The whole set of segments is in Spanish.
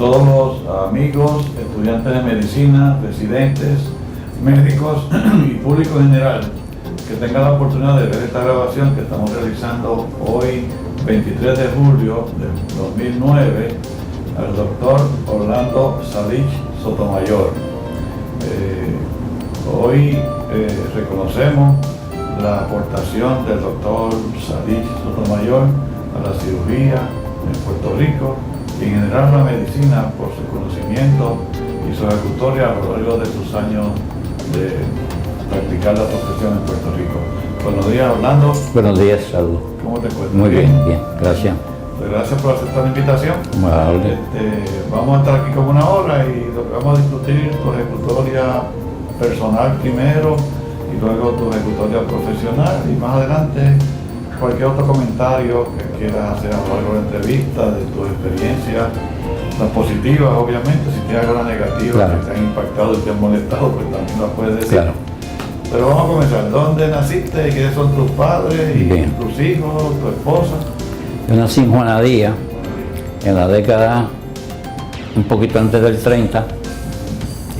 todos los amigos, estudiantes de medicina, residentes, médicos y público en general que tengan la oportunidad de ver esta grabación que estamos realizando hoy, 23 de julio del 2009, al doctor Orlando Salich Sotomayor. Hoy reconocemos la aportación del doctor Salich Sotomayor a la cirugía en Puerto Rico y en general a la medicina por su conocimiento y su ejecutoria a lo largo de sus años de practicar la profesión en Puerto Rico. Buenos días, Orlando. Buenos días, saludos. ¿Cómo te encuentras? Muy bien, gracias. Pues gracias por aceptar la invitación. Vale. Vamos a estar aquí como una hora y lo que vamos a discutir tu ejecutoria personal primero y luego tu ejecutoria profesional y más adelante cualquier otro comentario que quieras hacer a lo largo de la entrevista, de tu experiencia, las positivas obviamente, si tienes alguna negativa claro, que te han impactado y te han molestado, pues también las puedes decir. Claro. Pero vamos a comenzar. ¿Dónde naciste y quiénes son tus padres y Bien. tus hijos, tu esposa? Yo nací en Juanadía en la década un poquito antes del 30.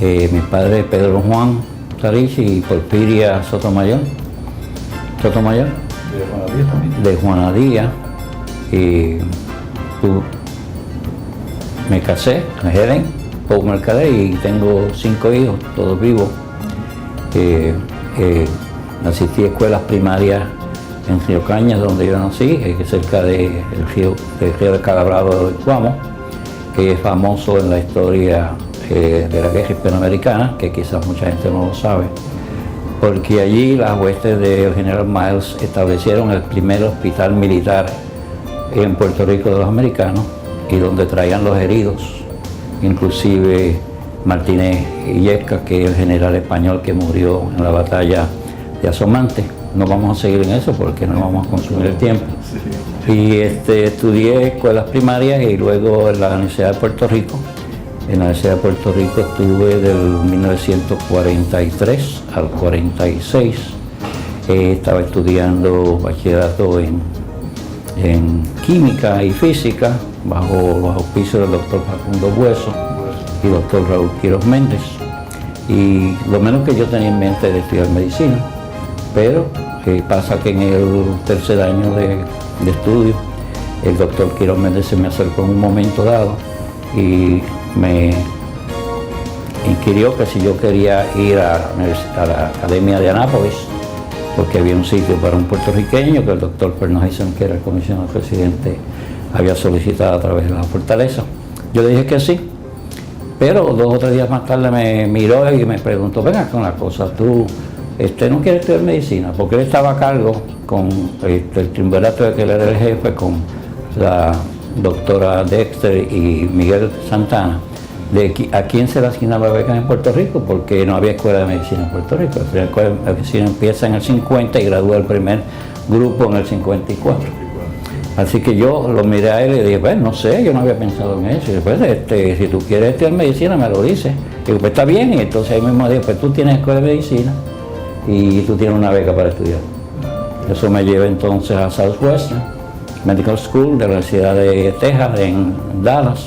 Mi padre Pedro Juan Salich y Porfiria Sotomayor. Sotomayor. De Juanadía también. De Juanadía. Me casé con Helen Pau Mercader y tengo 5 hijos, todos vivos. Asistí a escuelas primarias en Río Cañas, donde yo nací, cerca del río de Calabrado del Cuamo, que es famoso en la historia de la guerra hispanoamericana, que quizás mucha gente no lo sabe, porque allí las huestes del general Miles establecieron el primer hospital militar en Puerto Rico de los americanos y donde traían los heridos, inclusive Martínez Illescas, que es el general español que murió en la batalla de Asomante. No vamos a seguir en eso porque no vamos a consumir el tiempo. Sí. Y estudié escuelas primarias y luego en la Universidad de Puerto Rico. En la Universidad de Puerto Rico estuve del 1943 al 46. Estaba estudiando bachillerato en química y física bajo los auspicios del doctor Facundo Bueso y doctor Raúl Quiroz Méndez. Y lo menos que yo tenía en mente era estudiar medicina, pero pasa que en el tercer año de estudio el doctor Quiroz Méndez se me acercó en un momento dado y me inquirió que si yo quería ir a la Academia de Anápolis, porque había un sitio para un puertorriqueño que el doctor Fernández, que era el comisionado presidente, había solicitado a través de la Fortaleza. Yo le dije que sí, pero 2 o 3 días más tarde me miró y me preguntó, venga con la cosa, tú no quieres estudiar medicina, porque él estaba a cargo con el triunvirato de que él era el jefe, con la doctora Dexter y Miguel Santana, de a quién se le asignaba becas en Puerto Rico, porque no había escuela de medicina en Puerto Rico. La primera escuela de medicina empieza en el 50 y gradúa el primer grupo en el 54. Así que yo lo miré a él y le dije, bueno, no sé, yo no había pensado en eso. Y después, si tú quieres estudiar medicina, me lo dices. Y digo, pues está bien. Y entonces ahí mismo dije, pues tú tienes escuela de medicina y tú tienes una beca para estudiar. Eso me lleva entonces a Southwestern Medical School de la Universidad de Texas en Dallas,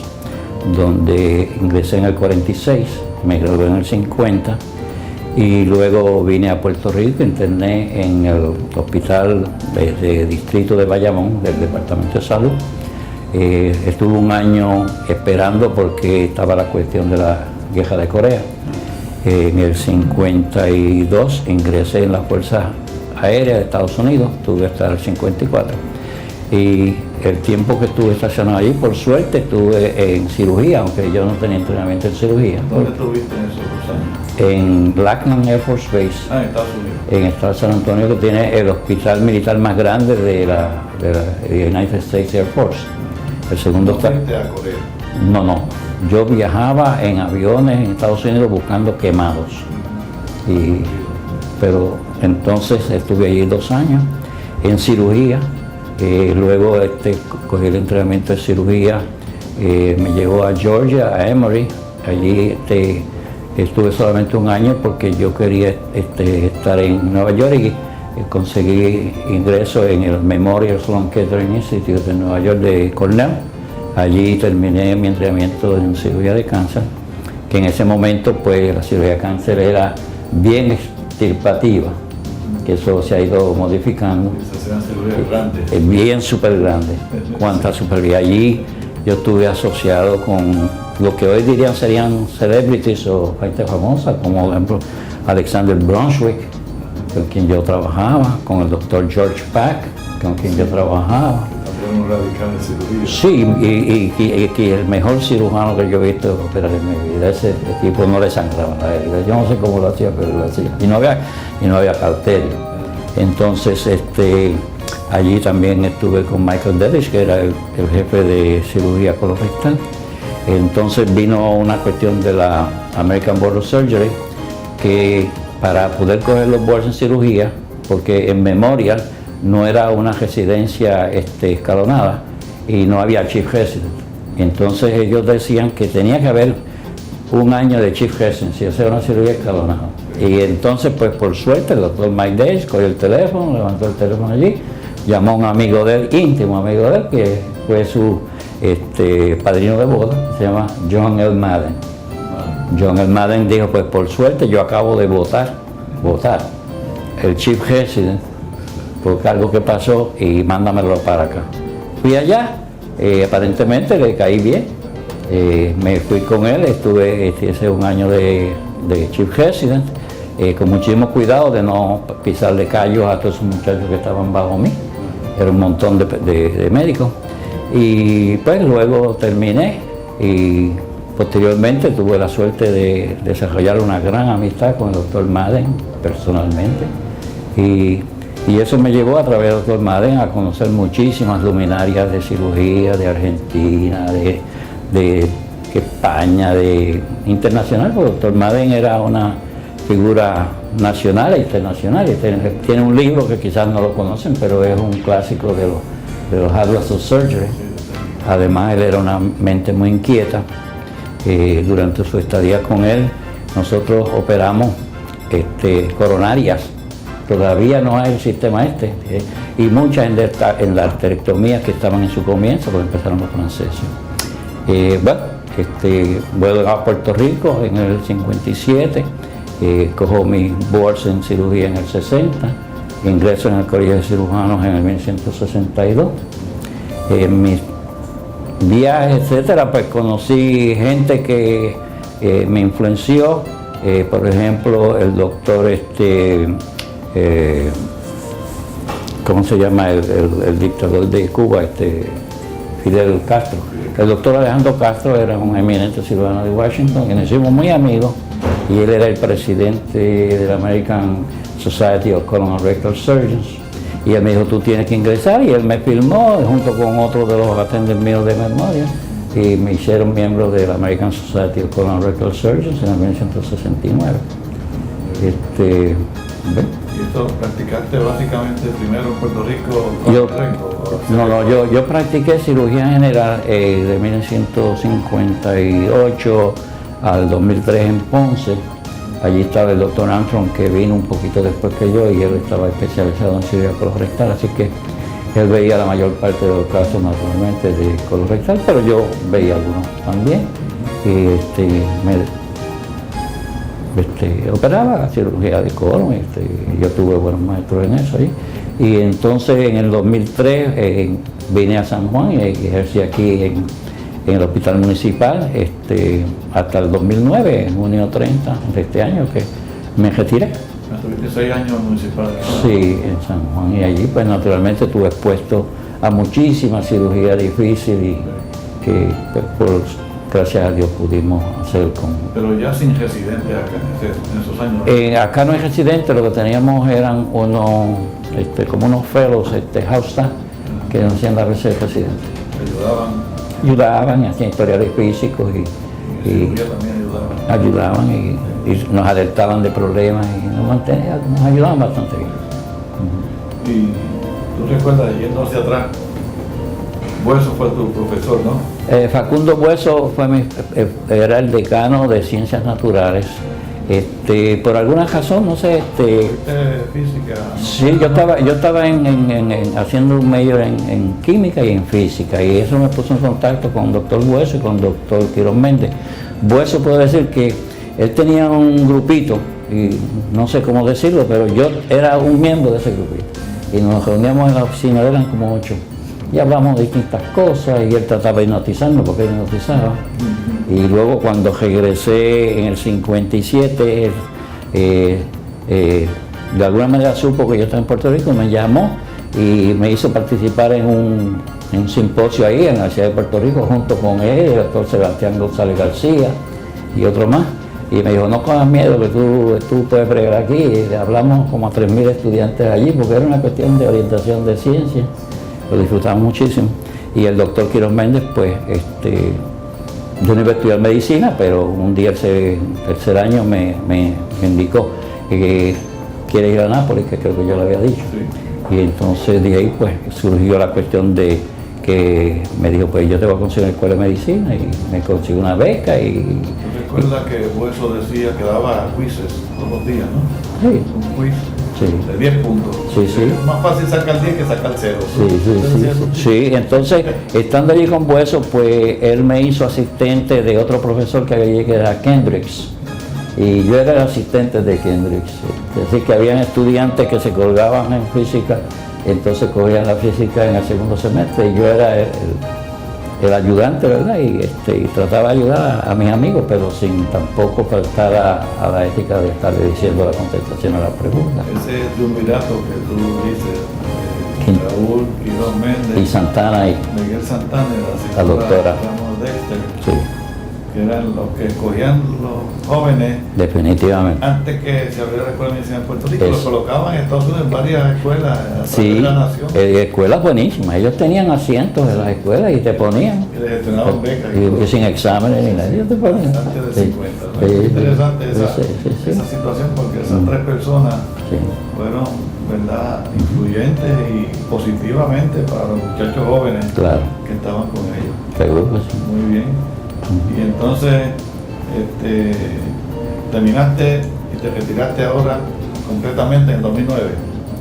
donde ingresé en el 46, me gradué en el 50 y luego vine a Puerto Rico, interné en el hospital de distrito de Bayamón del Departamento de Salud. Estuve un año esperando porque estaba la cuestión de la guerra de Corea. En el 52 ingresé en las Fuerzas Aéreas de Estados Unidos, estuve hasta el 54. Y el tiempo que estuve estacionado allí, por suerte, estuve en cirugía, aunque yo no tenía entrenamiento en cirugía. ¿Dónde estuviste en esos 2 años? En Lackland Air Force Base, en Estados Unidos. en el estado de San Antonio, que tiene el hospital militar más grande de la United States Air Force. El segundo ¿No fuiste a Corea? No. Yo viajaba en aviones en Estados Unidos buscando quemados. Pero entonces estuve allí 2 años en cirugía. Luego cogí el entrenamiento de cirugía, me llevó a Georgia, a Emory. Allí estuve solamente 1 año porque yo quería estar en Nueva York y conseguí ingreso en el Memorial Sloan Kettering Institute de Nueva York de Cornell, Allí terminé mi entrenamiento en cirugía de cáncer, que en ese momento pues la cirugía de cáncer era bien extirpativa, que eso se ha ido modificando. Esas eran cirugías grandes. Bien súper grande, cuánta supervía. Allí yo estuve asociado con lo que hoy dirían serían celebrities o gente famosa, como por ejemplo Alexander Brunswick, con quien yo trabajaba, con el doctor George Pack, con quien yo trabajaba. También un radical de cirugía. Sí, y el mejor cirujano que yo he visto operar en mi vida. Ese tipo no le sangraba la herida. Yo no sé cómo lo hacía, pero lo hacía. Y no había cauterio. Entonces, allí también estuve con Michael Delish, que era el jefe de cirugía colorectal. Entonces vino una cuestión de la American Board of Surgery, que para poder coger los boards en cirugía, porque en Memorial no era una residencia escalonada y no había chief resident. Entonces ellos decían que tenía que haber un año de chief residency, hacer una cirugía escalonada. Y entonces, pues por suerte, el doctor Mike Days cogió el teléfono, levantó el teléfono allí, llamó a un amigo de él, íntimo amigo de él, que fue su padrino de boda, se llama John L. Madden. John L. Madden dijo, pues por suerte yo acabo de votar el chief resident por algo que pasó y mándamelo para acá. Fui allá, aparentemente le caí bien, me fui con él, hice un año de chief resident, con muchísimo cuidado de no pisarle callos a todos esos muchachos que estaban bajo mí, era un montón de médicos. Y pues luego terminé y posteriormente tuve la suerte de desarrollar una gran amistad con el doctor Madden personalmente. Y eso me llevó a través del doctor Madden a conocer muchísimas luminarias de cirugía de Argentina, de España, de internacional, porque el doctor Madden era una figura nacional e internacional. Tiene un libro que quizás no lo conocen, pero es un clásico de los Atlas of Surgery. Además, él era una mente muy inquieta. Durante su estadía con él, nosotros operamos coronarias. Todavía no hay el sistema y muchas en la arterectomía que estaban en su comienzo, porque empezaron los franceses. Vuelvo a Puerto Rico en el 57, cojo mis boards en cirugía en el 60, ingreso en el Colegio de Cirujanos en el 1962. En mis viajes, etcétera, pues conocí gente que me influenció, por ejemplo, el doctor, ¿cómo se llama? El dictador de Cuba, Fidel Castro. El doctor Alejandro Castro era un eminente cirujano de Washington, y nos hicimos muy amigos, y él era el presidente de la American Society of Colon and Rectal Surgeons. Y él me dijo, tú tienes que ingresar, y él me firmó junto con otro de los attendants míos de memoria, y me hicieron miembro de la American Society of Colon and Rectal Surgeons en el 1969. ¿Y esto practicaste básicamente primero en Puerto Rico? Yo practiqué cirugía general de 1958 al 2003 en Ponce. Allí estaba el doctor Armstrong, que vino un poquito después que yo, y él estaba especializado en cirugía colorectal, así que él veía la mayor parte de los casos naturalmente de colorectal, pero yo veía algunos también. Y operaba cirugía de colon, yo tuve buenos maestros en eso. Y entonces en el 2003 vine a San Juan y ejercí aquí en el hospital municipal hasta el 2009, en junio 30 de este año, que me retiré. ¿Tuviste 6 años municipal? Sí, en San Juan, y allí pues naturalmente estuve expuesto a muchísima cirugía difícil y que pues, gracias a Dios pudimos hacer con... Pero ya sin residente acá en esos años. Acá no hay residente, lo que teníamos eran unos, como unos fellows, house staff, que nos hacían la receta de residente. Ayudaban y hacían historiales físicos y también ayudaban y nos alertaban de problemas y nos ayudaban bastante bien. Y tú recuerdas, yendo hacia atrás, Bueso fue tu profesor, ¿no? Facundo Bueso era el decano de Ciencias Naturales Por alguna razón, no sé, física. ¿No? sí, yo estaba haciendo un mayor en química y en física, y eso me puso en contacto con el doctor Bueso y con el doctor Quirós Méndez. Bueso puedo decir que él tenía un grupito, y no sé cómo decirlo, pero yo era un miembro de ese grupito, y nos reuníamos en la oficina, eran como 8, y hablamos de distintas cosas, y él trataba de hipnotizarnos porque él hipnotizaba. Y luego cuando regresé en el 57, de alguna manera supo que yo estaba en Puerto Rico, me llamó y me hizo participar en un simposio ahí en la ciudad de Puerto Rico junto con él, el doctor Sebastián González García y otro más. Y me dijo, no cojas miedo que tú puedes bregar aquí. Y hablamos como a 3.000 estudiantes allí porque era una cuestión de orientación de ciencia, lo disfrutamos muchísimo. Y el doctor Quirós Méndez, pues, yo no iba a estudiar medicina, pero un día el tercer año me indicó que quiere ir a Nápoles, que creo que yo le había dicho. Sí. Y entonces de ahí pues surgió la cuestión de que me dijo, pues yo te voy a conseguir una escuela de medicina, y me consiguió una beca. Y recuerda que Bueso decía que daba quizzes todos los días, ¿no? Sí. Un quiz. Sí. De 10 puntos. Sí, sí. Es más fácil sacar 10 que sacar 0. Sí, entonces, estando allí con Bueso, pues él me hizo asistente de otro profesor que había allí, que era Kendricks. Y yo era el asistente de Kendricks. Es decir, que habían estudiantes que se colgaban en física, entonces cogían la física en el segundo semestre, y yo era el ayudante, ¿verdad? Y trataba de ayudar a mis amigos, pero sin tampoco faltar a la ética de estarle diciendo la contestación a las preguntas. Ese triunvirato que tú dices, Raúl Quirós Méndez y Santana y Miguel Santana y la doctora Ramos Dexter, sí, que eran los que escogían los jóvenes definitivamente. Antes que se abriera la escuela de medicina en Puerto Rico, los colocaban en Estados Unidos en varias escuelas sí, de la nación. Escuelas buenísimas, ellos tenían asientos en las escuelas y te ponían. Y les gestionaban becas. Y sin exámenes ni nada, ellos te ponían. Antes de 50. ¿No? Sí, Interesante sí. esa situación, porque esas 3 personas fueron, ¿verdad?, influyentes y positivamente para los muchachos jóvenes que estaban con ellos. Seguro que sí. Muy bien. Y entonces terminaste y te retiraste ahora completamente en el 2009.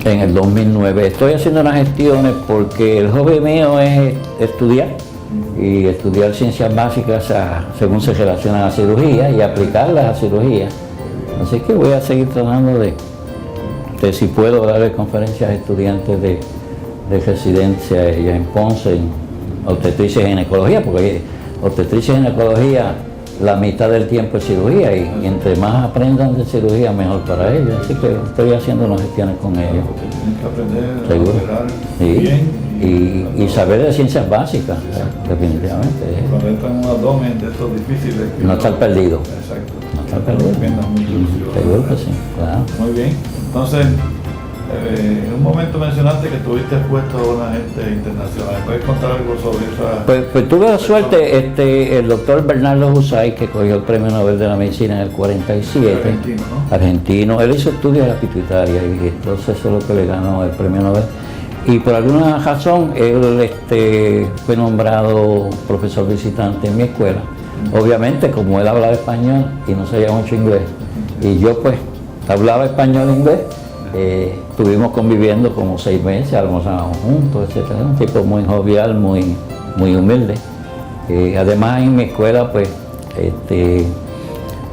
En el 2009. Estoy haciendo unas gestiones porque el hobby mío es estudiar y estudiar ciencias básicas según se relaciona a la cirugía y aplicarlas a cirugía. Así que voy a seguir tratando de si puedo darle conferencias a estudiantes de residencia en Ponce, en obstetricia y ginecología, porque obstetricia y ginecología, la mitad del tiempo es cirugía, y entre más aprendan de cirugía, mejor para ellos. Así que estoy haciendo unas gestiones con ellos. Tienen que aprender a operar bien y saber de ciencias básicas, definitivamente. Cuando entran en un abdomen de estos difíciles. No estar perdido. Exacto. No estar perdido. Seguro que sí, claro. Muy bien. Entonces, en un momento mencionaste que tuviste expuesto a una gente internacional. ¿Puedes contar algo sobre esa? Pues tuve la suerte, el doctor Bernardo Husay, que cogió el Premio Nobel de la Medicina en el 47. Argentino, ¿no? Argentino. Él hizo estudios de la pituitaria y entonces eso es lo que le ganó el Premio Nobel. Y por alguna razón él fue nombrado profesor visitante en mi escuela. Obviamente, como él hablaba español y no sabía mucho inglés, y yo pues hablaba español e inglés, estuvimos conviviendo como 6 meses, almorzábamos juntos, etc. Un tipo muy jovial, muy humilde. Además, en mi escuela pues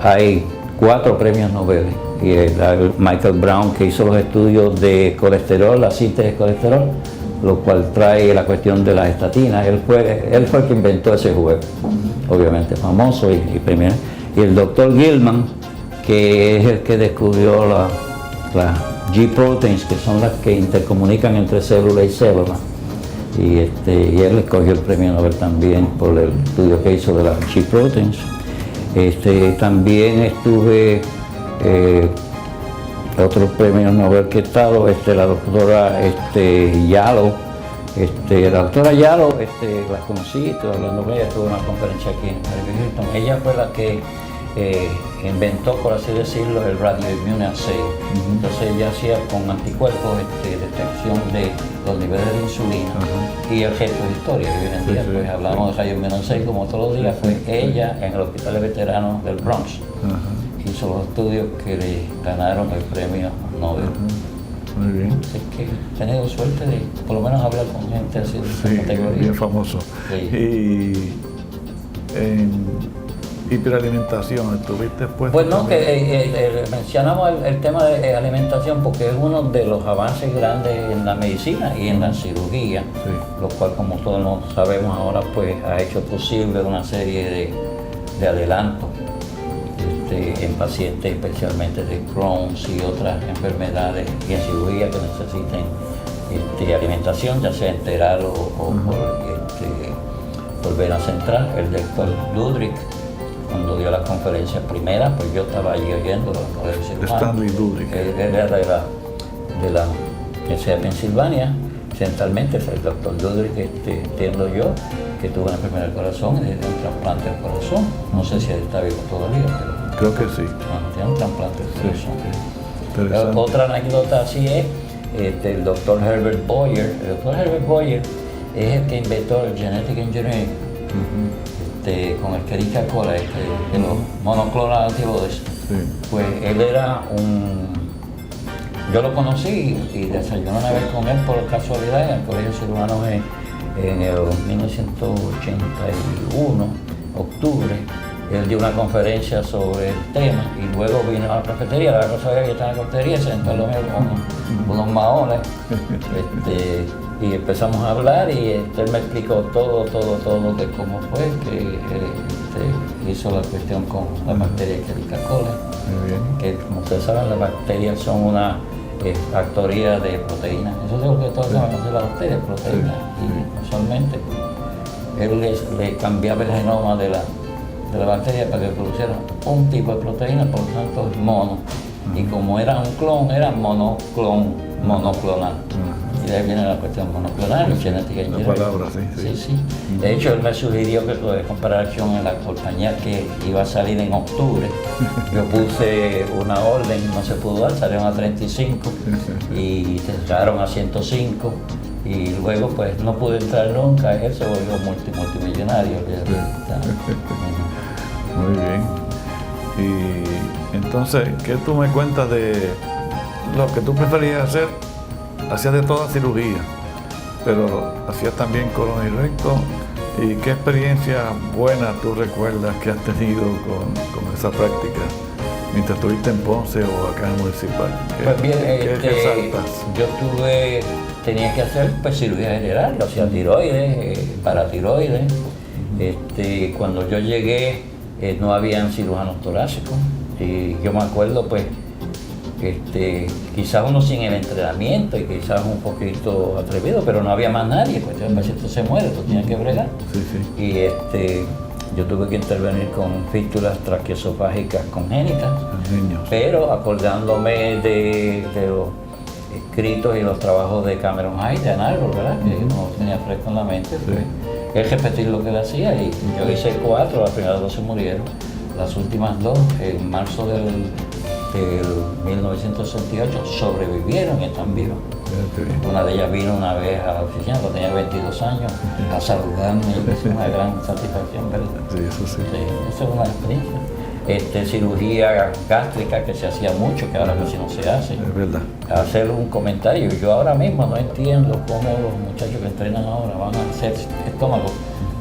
hay 4 premios Nobel. Y el Michael Brown, que hizo los estudios de colesterol, la síntesis de colesterol, lo cual trae la cuestión de las estatinas. Él fue el que inventó ese juego, obviamente famoso y premiado. Y el doctor Gilman, que es el que descubrió las G-proteins, que son las que intercomunican entre célula y célula. Y él escogió el premio Nobel también por el estudio que hizo de las G-proteins. También estuve otros premios Nobel que he estado, la doctora Yalo, la doctora Yalo, la conocí, estoy hablando con ella, tuve una conferencia aquí en Harvey Hilton. Ella fue la que inventó, por así decirlo, el radioimmunoassay. Entonces ella hacía con anticuerpos detección de los niveles de insulina y el resto de historia. Y hoy en día pues hablamos de radioimmunoassay como todos los días. Fue ella en el Hospital de Veteranos del Bronx. hizo los estudios que le ganaron el premio Nobel. Muy bien. Así que he tenido suerte de por lo menos hablar con gente así de esa Sí, categoría. bien famoso. Sí. Y en hiperalimentación, ¿estuviste pues? Pues no, que mencionamos el tema de alimentación porque es uno de los avances grandes en la medicina y en la cirugía, Sí. lo cual, como todos lo sabemos ahora, pues ha hecho posible una serie de adelantos en pacientes especialmente de Crohn's y otras enfermedades y en cirugía que necesiten alimentación, ya sea enteral o por vena central. El doctor Ludwig, cuando dio la conferencia primera, pues yo estaba allí oyendo la conferencia. Stanley Ludwig. Él era de la Universidad de Pensilvania, centralmente es el doctor Ludwig, entiendo yo, que tuvo una enfermedad del corazón y le dio un trasplante del corazón. No sé si él está vivo todavía, pero Creo que sí. tiene un trasplante del corazón. Interesante. Otra anécdota así es el doctor Herbert Boyer. El doctor Herbert Boyer es el que inventó el genetic engineering con el Escherichia coli, de los monoclonal antibodies. Sí. Pues él era yo lo conocí y desayuné una vez con él por casualidad en el Colegio de Cirujanos en el 1981, octubre. Él dio una conferencia sobre el tema y luego vino a la cafetería. La cosa era que estaba en la cafetería, se sentó al lado mío con unos maones y empezamos a hablar y él me explicó todo de cómo fue que hizo la cuestión con la bacteria Escherichia coli. Muy bien. Que como ustedes saben, las bacterias son una factoría de proteínas. Eso es lo que todos sabemos de las bacterias, proteínas. Sí. Y usualmente él le cambiaba el genoma de la bacteria para que produciera un tipo de proteína, por lo tanto es mono. Y como era un clon, era monoclonal. Y de ahí viene la cuestión monoclonal, genética La engineering. palabra, sí. Sí. De hecho, él me sugirió que lo de comparación en la compañía que iba a salir en octubre. Yo puse una orden, no se pudo dar, salieron a 35 y cerraron a 105. Y luego pues no pude entrar nunca, él se volvió multimillonario. Muy bien. Y entonces, ¿qué tú me cuentas de lo que tú preferías hacer? Hacías de toda cirugía, pero hacías también colon y recto. ¿Y qué experiencia buena tú recuerdas que has tenido con esa práctica mientras estuviste en Ponce o acá en el municipal? Pues bien, ¿Qué resaltas? yo tenía que hacer pues, cirugía general, o sea, tiroides, paratiroides. Cuando yo llegué no habían cirujanos torácicos y yo me acuerdo pues quizás uno sin el entrenamiento y quizás un poquito atrevido, pero no había más nadie, pues el paciente se muere, tú tienes que bregar. Sí. Y yo tuve que intervenir con fístulas traqueosofágicas congénitas, Niños. pero acordándome de los escritos y los trabajos de Cameron Hyde, de Ann Arbor, ¿verdad? Que no tenía fresco en la mente, pues él repetir lo que él hacía y yo hice 4, las primeras 2 se murieron, las últimas 2 en marzo del 1968 sobrevivieron y están vivas. Una de ellas vino una vez a la oficina cuando tenía 22 años a saludarme, es una gran satisfacción, ¿verdad? Sí, eso sí. Esa es una experiencia. Cirugía gástrica que se hacía mucho, que ahora casi no se hace. Es verdad. Hacer un comentario, yo ahora mismo no entiendo cómo los muchachos que entrenan ahora van a hacer estómago,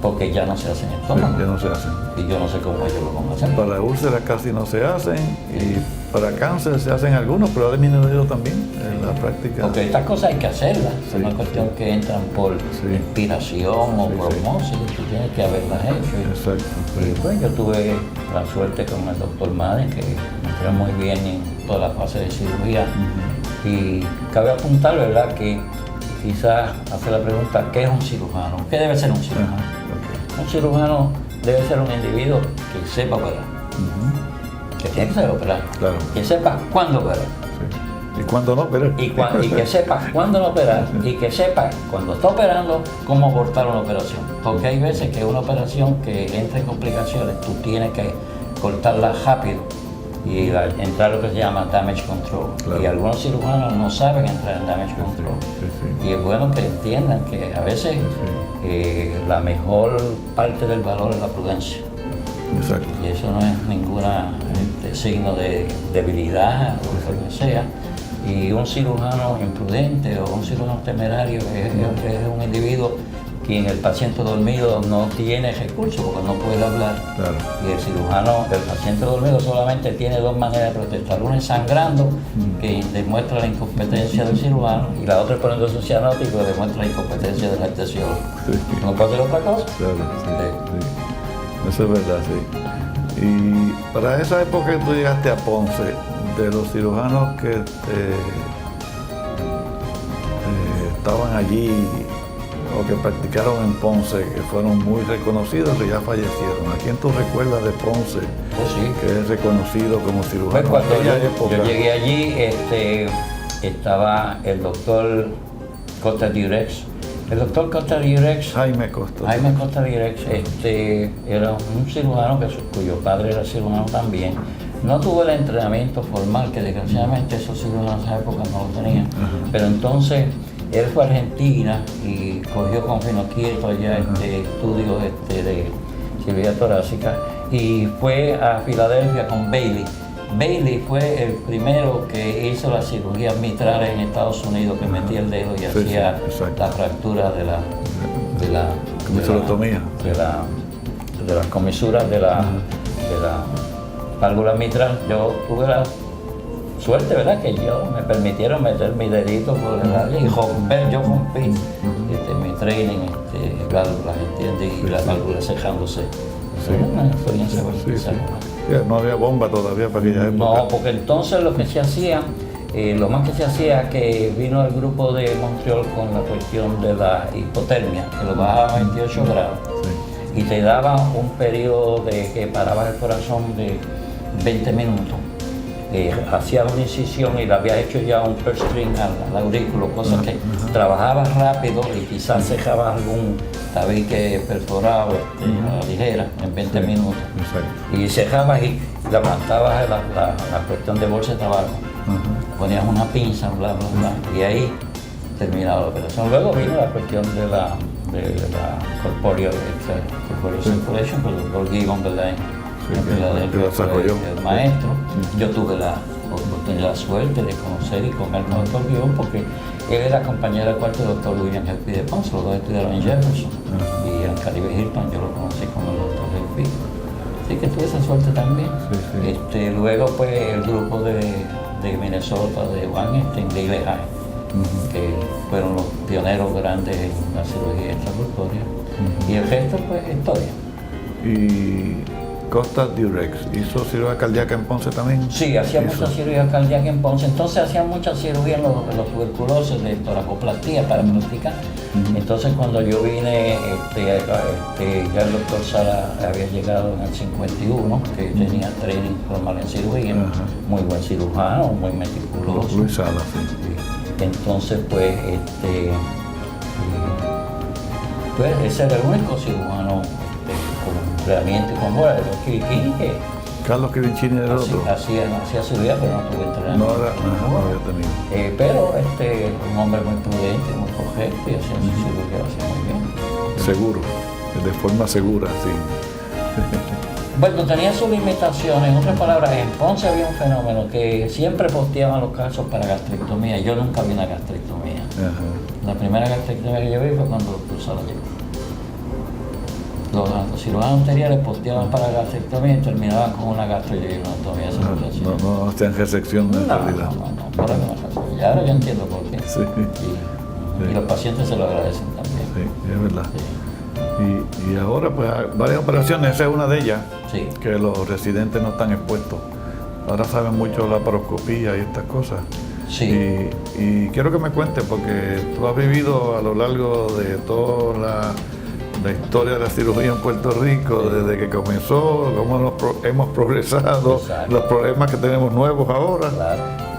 porque ya no se hacen estómago. Ya no se hacen. Y yo no sé cómo ellos lo van a hacer. Para úlceras casi no se hacen y para cáncer se hacen algunos, pero ha disminuido también en la práctica. Porque estas cosas hay que hacerlas, Sí. es una cuestión que entran por inspiración o por osmosis, tú tienes que haberlas hecho. Exacto. Y pues yo tuve la suerte con el doctor Madden, que me entró muy bien en toda la fase de cirugía. Y cabe apuntar, ¿verdad?, que quizás hace la pregunta, ¿qué es un cirujano? ¿Qué debe ser un cirujano? Ok. Un cirujano debe ser un individuo que sepa operar, que tiene que saber operar, Claro. que sepa cuándo operar. Sí. ¿Y cuándo no? Pero... Y que sepa cuándo no operar y que sepa cuando está operando cómo abortar una operación. Porque hay veces que una operación que entra en complicaciones, tú tienes que cortarla rápido y entrar lo que se llama damage control. Claro. Y algunos cirujanos no saben entrar en damage control. Sí. Y es bueno que entiendan que a veces la mejor parte del valor es la prudencia. Exacto. Y eso no es ninguna signo de debilidad o lo que sea. Y un cirujano imprudente o un cirujano temerario es un individuo que en el paciente dormido no tiene recursos porque no puede hablar. Claro. Y el paciente dormido solamente tiene dos maneras de protestar. Una es sangrando, que demuestra la incompetencia del cirujano, y la otra es poniendo su cianótico, que demuestra la incompetencia del anestesiólogo. Sí. ¿No puede hacer otra cosa? Claro, sí. Eso es verdad, sí. Y para esa época que tú llegaste a Ponce, de los cirujanos que estaban allí o que practicaron en Ponce, que fueron muy reconocidos, que ya fallecieron. ¿A quién tú recuerdas de Ponce Sí. que es reconocido como cirujano? Pues cuando en aquella época? yo llegué allí, estaba el doctor Costa Direx. El doctor Costa Direx, Jaime Costa. Jaime Costa Direx, era un cirujano cuyo padre era cirujano también. No tuvo el entrenamiento formal, que desgraciadamente esos cirujanos en esa época no lo tenían. Pero entonces él fue a Argentina y cogió con Finoquieto allá estudios de cirugía torácica, y fue a Filadelfia con Bailey. Bailey fue el primero que hizo las cirugías mitrales en Estados Unidos, que metía el dedo y hacía la fractura de la Comisurotomía. de las comisuras de la válvula mitral. Yo tuve la suerte, ¿verdad?, que me permitieron meter mi dedito por el área y romper. Yo rompí mi training, válvulas, ¿entiendes? Y las válvulas cejándose. Eso es una experiencia No había bomba todavía para aquella época. No, porque entonces lo que se hacía, lo más que se hacía, que vino el grupo de Montreal con la cuestión de la hipotermia, que lo bajaba a 28 grados, y te daba un periodo de que paraba el corazón de 20 minutos. Hacía una incisión y le había hecho ya un first string al aurículo, cosa que trabajaba rápido y quizás cejaba algún tabique perforado a la ligera en 20 minutos. Y cejabas y levantabas la cuestión de bolsa de tabaco, ponías una pinza, bla, bla, bla, y ahí terminaba la operación. Luego vino la cuestión de la corporeal circulation, con el doctor Gibbon, ¿verdad? El maestro. Yo tuve la oportunidad, la suerte de conocer y comer con el doctor Guión, porque él era compañero de cuarto del doctor William Helpy de Ponce. Los dos estudiaron en Jefferson, y en Caribe Hilton yo lo conocí con el doctor Helpy. Así que tuve esa suerte también. Luego pues el grupo de Minnesota, de Van de Lehigh, que fueron los pioneros grandes en la cirugía extracorpórea. Y el resto pues historia. Y Costa Direx hizo cirugía cardíaca en Ponce también. Sí, hacía mucha cirugía cardíaca en Ponce. Entonces hacía mucha cirugía en los tuberculosis de toracoplastía para practicar. Entonces cuando yo vine, ya el doctor Sala había llegado en el 51, que tenía training formal en cirugía, muy buen cirujano, muy meticuloso. Luis Sala, sí. Entonces pues, ese era el único cirujano realmente como era el doctor Kirikini, que Carlos Kirikini era el otro. Hacía cirugía, pero no tuvo entrenamiento. No había tenido. Pero un hombre muy prudente, muy correcto, y hacía su cirugía, hacía muy bien. Seguro, de forma segura, sí. Bueno, tenía sus limitaciones. En otras palabras, en Ponce había un fenómeno que siempre posteaban los casos para gastrectomía. Yo nunca vi una gastrectomía. La primera gastrectomía que yo vi fue cuando el doctor Sala llegó. Los cirujanos anteriores posteaban para gastrectomía y terminaban con una gastroenterotomía. No hacían resección en realidad. No, por alguna razón. Y ahora yo entiendo por qué. Sí. Y los pacientes se lo agradecen también. Sí, es verdad. Sí. Y ahora pues hay varias operaciones, esa es una de ellas, que los residentes no están expuestos. Ahora saben mucho la laparoscopía y estas cosas. Sí. Y quiero que me cuentes, porque tú has vivido a lo largo de toda la historia de la cirugía en Puerto Rico, desde que comenzó, cómo hemos progresado, los problemas que tenemos nuevos ahora,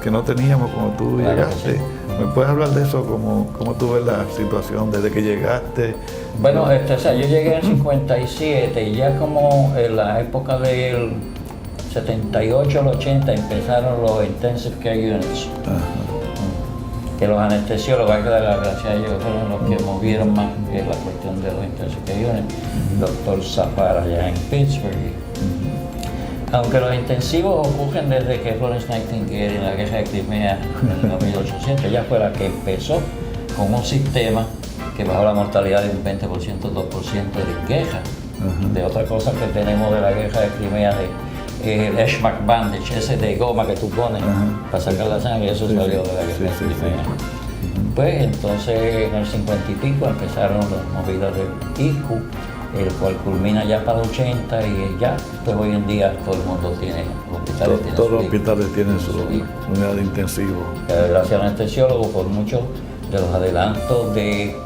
que no teníamos cuando tú llegaste. ¿Me puedes hablar de eso? ¿Cómo tú ves la situación desde que llegaste? Bueno, yo llegué en 57 y ya como en la época del 78 al 80 empezaron los Intensive Care Units. Que los anestesiólogos, hay que dar las gracias a ellos, fueron los que movieron más la cuestión de los Intensive Care Units. Doctor Zafar allá en Pittsburgh. Aunque los intensivos ocurren desde que Florence Nightingale en la guerra de Crimea en los 1800, ella fue la que empezó con un sistema que bajó la mortalidad de un 20%, 2% de guerra. De otra cosa que tenemos de la guerra de Crimea, el Eshmak Bandage, ese de goma que tú pones para sacar la sangre, eso salió de la guerra de Crimea. Pues entonces en el 50 y pico empezaron las movidas del ISCU, el cual culmina ya para 80 y ya, pues hoy en día todo el mundo tiene hospitales. Todos los hospitales tienen su unidad de intensivo. Gracias al anestesiólogo por muchos de los adelantos de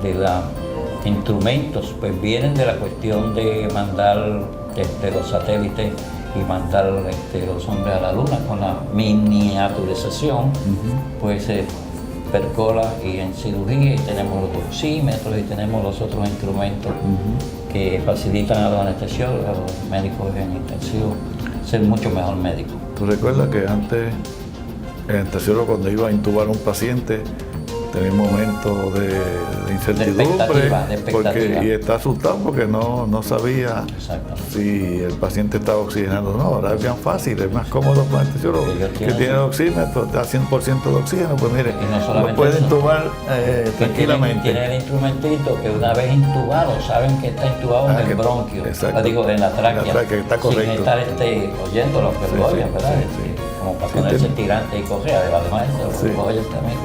los instrumentos, pues vienen de la cuestión de mandar los satélites y mandar los hombres a la luna con la miniaturización, pues se percola y en cirugía y tenemos los oxímetros y tenemos los otros instrumentos que facilitan a los anestesiólogos, a los médicos en intensivo, ser mucho mejor médico. ¿Tú recuerdas que antes el anestesiólogo cuando iba a intubar a un paciente tenía un momento de incertidumbre y está asustado porque no sabía si el paciente estaba oxigenando o no? Ahora es bien fácil, es más cómodo para el anestesiólogo que tiene el oxímetro, está 100% de oxígeno, pues mire, lo puede intubar tranquilamente. Tiene el instrumentito que una vez intubado, saben que está intubado en el bronquio, digo, en la tráquea, que está correcto. Sin estar oyendo los que lo oyen, ¿verdad? Como para ponerse tirante y coger, además los oyen también.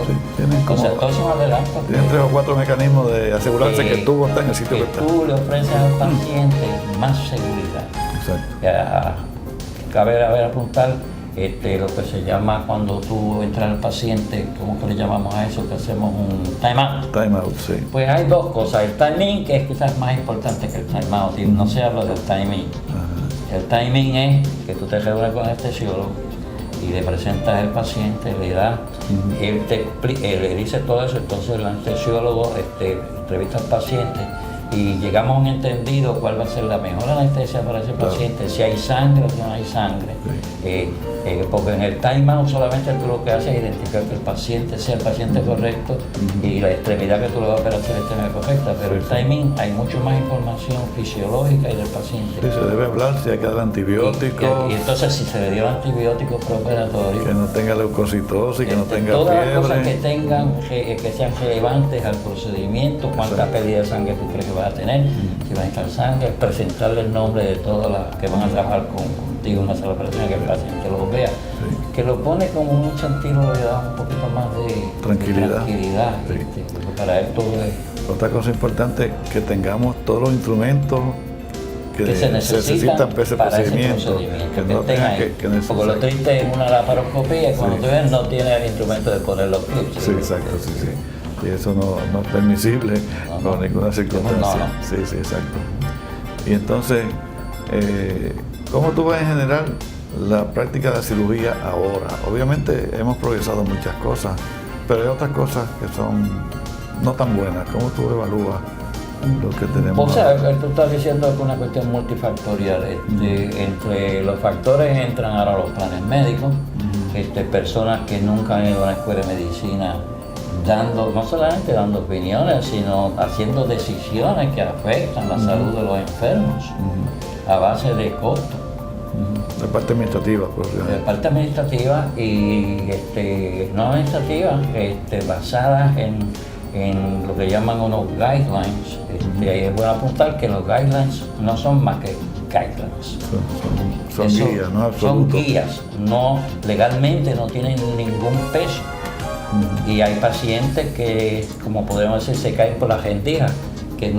Entonces, todos son adelantos. Tienen 3 o 4 mecanismos de asegurarse que el tubo está en el sitio que está. Tú le ofreces al paciente más seguridad. Exacto. Cabe apuntar lo que se llama cuando tú entras al paciente, ¿cómo que le llamamos a eso? Que hacemos un time out. Time out, sí. Pues hay dos cosas. El timing, que es quizás más importante que el time out, y no se habla del timing. El timing es que tú te reúnes con el anestesiólogo y le presentas al paciente, le da, él le dice todo eso, entonces el anestesiólogo entrevista al paciente y llegamos a un entendido cuál va a ser la mejor anestesia para ese paciente, si hay sangre o si no hay sangre. Porque en el time out solamente tú lo que haces es identificar que el paciente sea el paciente correcto y la extremidad que tú le vas a operar sea la extremidad correcta, pero el timing hay mucho más información fisiológica y del paciente. Sí, se debe hablar si hay que dar antibióticos. Y entonces si se le dio antibióticos preoperatorios, que no tenga leucocitosis, que no tenga todas fiebre. las cosas que sean relevantes al procedimiento, cuánta pérdida de sangre tú crees que vas a tener, si va a estar sangre, presentarle el nombre de todas las que van a trabajar contigo en una sola operación, que el paciente lo vea, que lo pone como un sentido, le da un poquito más de tranquilidad. Para él todo es... Otra cosa importante, que tengamos todos los instrumentos que se necesitan para ese procedimiento, que no tengan que necesitar. Porque lo triste es una laparoscopía y cuando tú ves no tiene el instrumento de poner los clips. Sí, exacto, sí. Y eso no es permisible bajo ninguna circunstancia. Sí, exacto. Y entonces, ¿cómo tú ves en general la práctica de la cirugía ahora? Obviamente hemos progresado en muchas cosas, pero hay otras cosas que son no tan buenas. ¿Cómo tú evalúas lo que tenemos? O sea, tú estás diciendo que es una cuestión multifactorial. Entre los factores entran ahora los planes médicos, personas que nunca han ido a una escuela de medicina no solamente dando opiniones, sino haciendo decisiones que afectan la salud de los enfermos a base de costos. De parte administrativa, pues. De parte administrativa y no administrativa, basadas en lo que llaman unos guidelines. Es bueno apuntar que los guidelines no son más que guidelines. Son guías, ¿no? Son guías, no, legalmente no tienen ningún peso. Y hay pacientes que, como podemos decir, se caen por las rendijas, que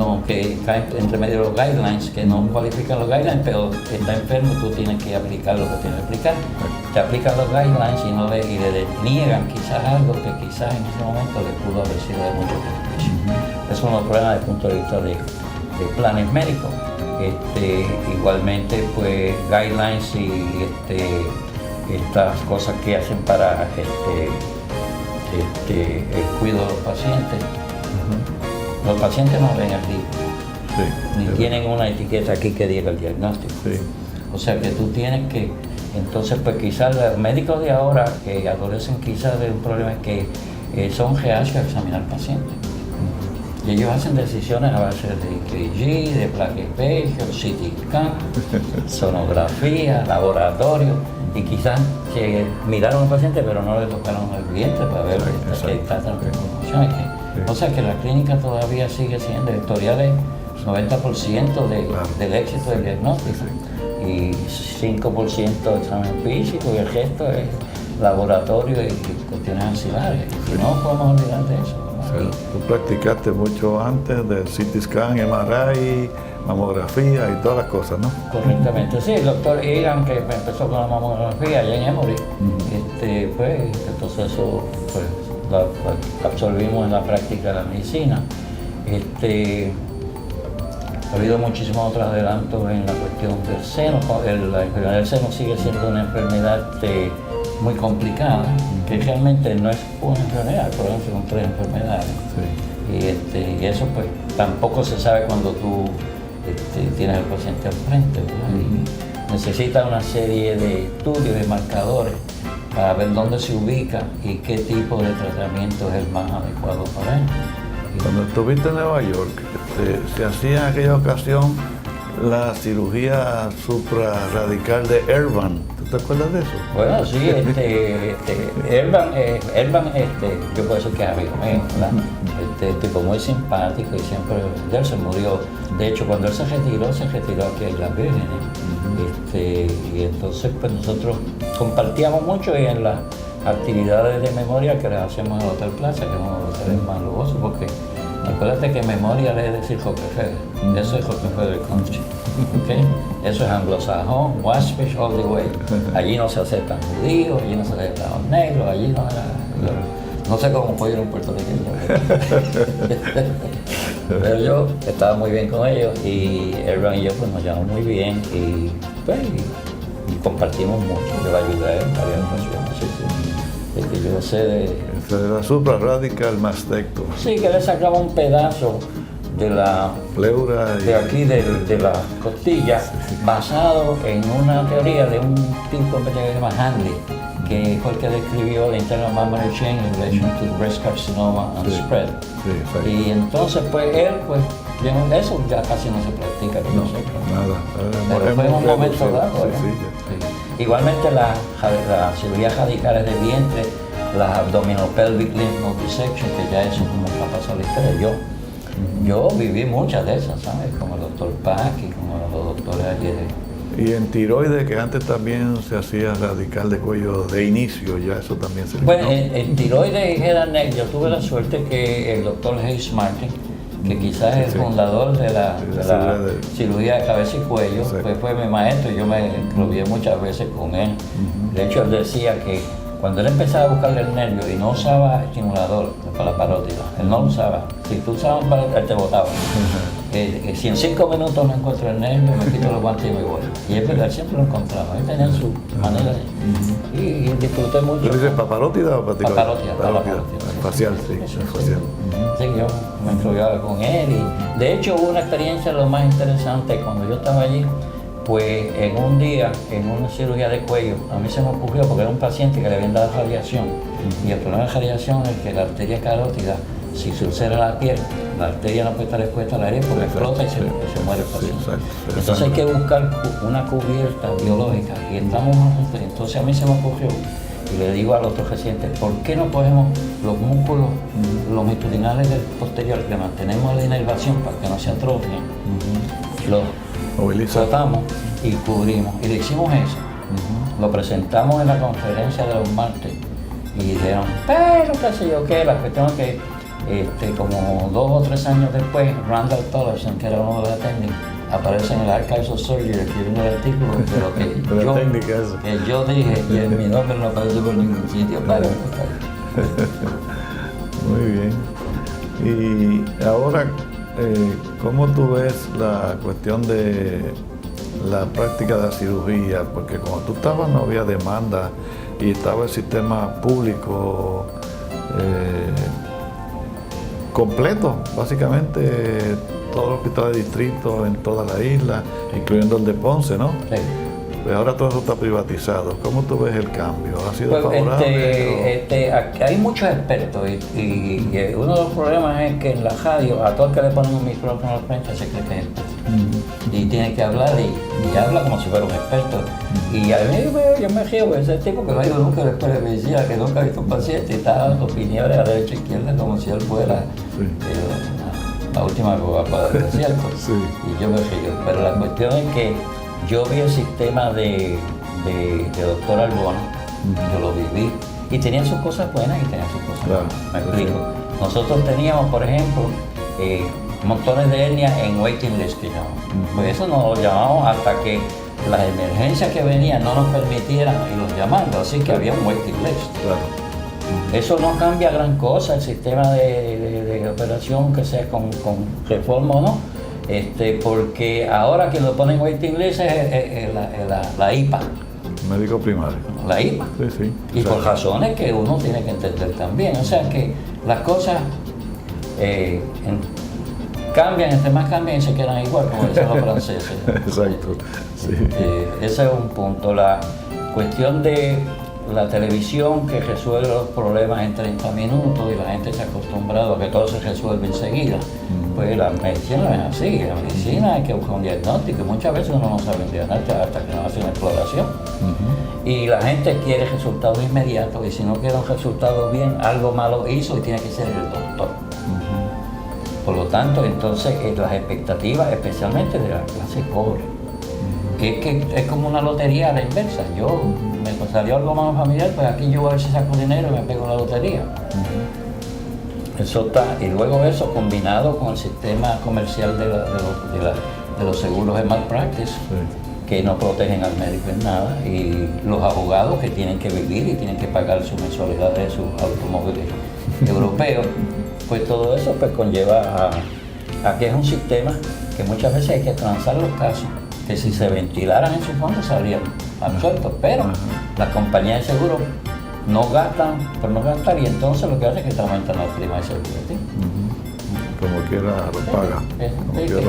caen entre medio de los guidelines, que no cualifican los guidelines, pero está enfermo, tú tienes que aplicar lo que tienes que aplicar. Te aplican los guidelines y le niegan quizás algo que quizás en ese momento le pudo haber sido de mucho beneficio. Esos son los problemas desde el punto de vista de planes médicos. Igualmente, pues, guidelines y estas cosas que hacen para el cuidado de los pacientes. Los pacientes no ven el libro, ni tienen una etiqueta aquí que diga el diagnóstico. O sea que tú tienes que, entonces pues quizás los médicos de ahora que adolecen quizás de un problema es que son reacios a examinar pacientes. Y ellos hacen decisiones a base de EKG, de placa y pecho, CT scan, sonografía, laboratorio, y quizás que miraron al paciente pero no le tocaron el vientre para ver qué está transformación. O sea que la clínica todavía sigue siendo historiales 90% del éxito del diagnóstico y 5% de examen físico y el resto es laboratorio y cuestiones ancilares. Y no podemos olvidar de eso. O sea, tú practicaste mucho antes del CT scan, MRI, mamografía y todas las cosas, ¿no? Correctamente, sí, el doctor Egan, que empezó con la mamografía allá en Emory, pues, entonces eso pues, lo absorbimos en la práctica de la medicina. Ha habido muchísimos otros adelantos en la cuestión del seno. La enfermedad del seno sigue siendo una enfermedad muy complicada, que realmente no es una enfermedad, por ejemplo, son 3 enfermedades. Sí. Y eso pues tampoco se sabe cuando tú tienes al paciente al frente, ¿verdad? Y necesita una serie de estudios, de marcadores, para ver dónde se ubica y qué tipo de tratamiento es el más adecuado para él. Cuando estuviste en Nueva York, se hacía en aquella ocasión la cirugía suprarradical de Ervan. ¿Tú te acuerdas de eso? Bueno, sí, Ervan, yo puedo decir que es amigo mío, ¿verdad? Tipo muy simpático y siempre, él se murió. De hecho, cuando él se retiró aquí en Las Vírgenes. Y entonces, pues nosotros compartíamos mucho en las actividades de memoria que les hacemos en el Hotel Plaza, que es uno de los hoteles más lujosos, porque acuérdate que memoria es decir Rockefeller, eso es Rockefeller Country, ¿okay? Eso es anglosajón, Waspish all the way. Allí no se aceptan judíos, allí no se aceptan los negros, allí no sé cómo fue ir a un puertorriqueño. Pero yo estaba muy bien con ellos y Ervan y yo pues nos llevamos muy bien y compartimos mucho. Yo le ayudé a él en varias ocasiones. Sí. Yo sé de... Eso de la supraradical mastectomía. Sí, que le sacaba un pedazo de la pleura de aquí de la costilla, basado en una teoría de un tipo que se llama Handley, que fue el que describió la internal mammary chain in relation to breast carcinoma and spread. Sí, y entonces pues él pues eso ya casi no se practica con nosotros. Nada. Pero fue en un momento dado. Sí. Igualmente las cirugías radicales de vientre, las abdominopelvic lymph node dissection, que ya eso como ha pasado la historia. Yo viví muchas de esas, ¿sabes? Como el doctor Pack y como los doctores ayer. Y en tiroides, que antes también se hacía radical de cuello de inicio, ya eso también se eliminó. Bueno, en tiroides yo tuve la suerte que el doctor Hayes Martin, que quizás es el fundador de la cirugía de cabeza y cuello, pues fue mi maestro y yo me incluí muchas veces con él. De hecho, él decía que cuando él empezaba a buscarle el nervio y no usaba estimulador para la parótida, él no lo usaba. Si tú usabas un parótida, él te botaba. Si en 5 minutos no encuentro el nervio, me quito los guantes y me voy. Y es verdad, siempre lo encontraba. Él tenía su manera y disfruté mucho. ¿Tú dices para parótida o para tiroides? Parótida. Facial, sí. Facial. Así que yo me incluyaba con él. Y de hecho hubo una experiencia lo más interesante cuando yo estaba allí. Pues en un día, en una cirugía de cuello, a mí se me ocurrió, porque era un paciente que le habían dado radiación, y el problema de radiación es que la arteria carótida, si se ulcera la piel, la arteria no puede estar expuesta al aire porque explota y se muere el paciente. Entonces hay que buscar una cubierta biológica, y entonces a mí se me ocurrió, y le digo al otro reciente, ¿por qué no cogemos los músculos longitudinales del posterior, que mantenemos la inervación para que no se atrofien, los tratamos y cubrimos? Y le hicimos eso. Lo presentamos en la conferencia de los martes y dijeron, pero qué sé yo qué, la cuestión es que como 2 o 3 años después, Randall Tollerson, que era uno de los técnicos, aparece en el Archives of Surgery escribiendo el artículo de lo que yo dije, y en mi nombre no aparece por ningún sitio. Muy bien. Y ahora, ¿cómo tú ves la cuestión de la práctica de la cirugía? Porque como tú estabas no había demanda y estaba el sistema público completo, básicamente todos los hospitales de distrito en toda la isla, incluyendo el de Ponce, ¿no? Sí. Pues ahora todo eso está privatizado. ¿Cómo tú ves el cambio? ¿Ha sido Pues, favorable? hay muchos expertos y uno de los problemas es que en la radio a todo el que le ponen un micrófono al frente se cree que es experto. Y tiene que hablar y habla como si fuera un experto. Y a mí yo me río de ese tipo que no ha ido nunca a la escuela de medicina, que nunca ha visto un paciente y está dando opiniones a derecha e izquierda como si él fuera la última Coca-Cola del desierto. Sí. Y yo me río. Pero la cuestión es que yo vi el sistema de doctor Albona, yo lo viví, y tenía sus cosas buenas y tenía sus cosas malas. Me explico. Nosotros teníamos, por ejemplo, montones de hernias en waiting list, que llamamos. Pues eso no lo llamamos hasta que las emergencias que venían no nos permitieran irlos llamando, así que había un waiting list. Claro. Eso no cambia gran cosa, el sistema de operación, que sea con reforma o no, porque ahora quien lo pone en waiting list es la IPA. Médico primario. La IPA. Sí. Y por razones que uno tiene que entender también. O sea que las cosas cambian, entre más cambian y se quedan igual, como dicen los franceses. Exacto. Sí. Ese es un punto. La cuestión de la televisión que resuelve los problemas en 30 minutos y la gente se ha acostumbrado a que todo se resuelve enseguida. Pues la medicina no es así. La medicina hay que buscar un diagnóstico y muchas veces uno no sabe un diagnóstico hasta que no hace una exploración. Y la gente quiere resultados inmediatos y si no quiere un resultado bien, algo malo hizo y tiene que ser el doctor. Por lo tanto, entonces las expectativas, especialmente de la clase pobre, que es como una lotería a la inversa. Yo me salió algo más familiar, pues aquí yo voy a ver si saco dinero y me pego la lotería. Eso está, y luego eso combinado con el sistema comercial de los seguros de malpractice, que no protegen al médico en nada, y los abogados que tienen que vivir y tienen que pagar su mensualidad de sus automóviles europeos. Pues todo eso pues conlleva a que es un sistema que muchas veces hay que transar los casos, que si se ventilaran en su fondo saldrían absueltos, pero las compañías de seguro no gastan por no gastar y entonces lo que hacen es que te aumentan la prima de seguro. ¿Sí? Como quiera lo paga.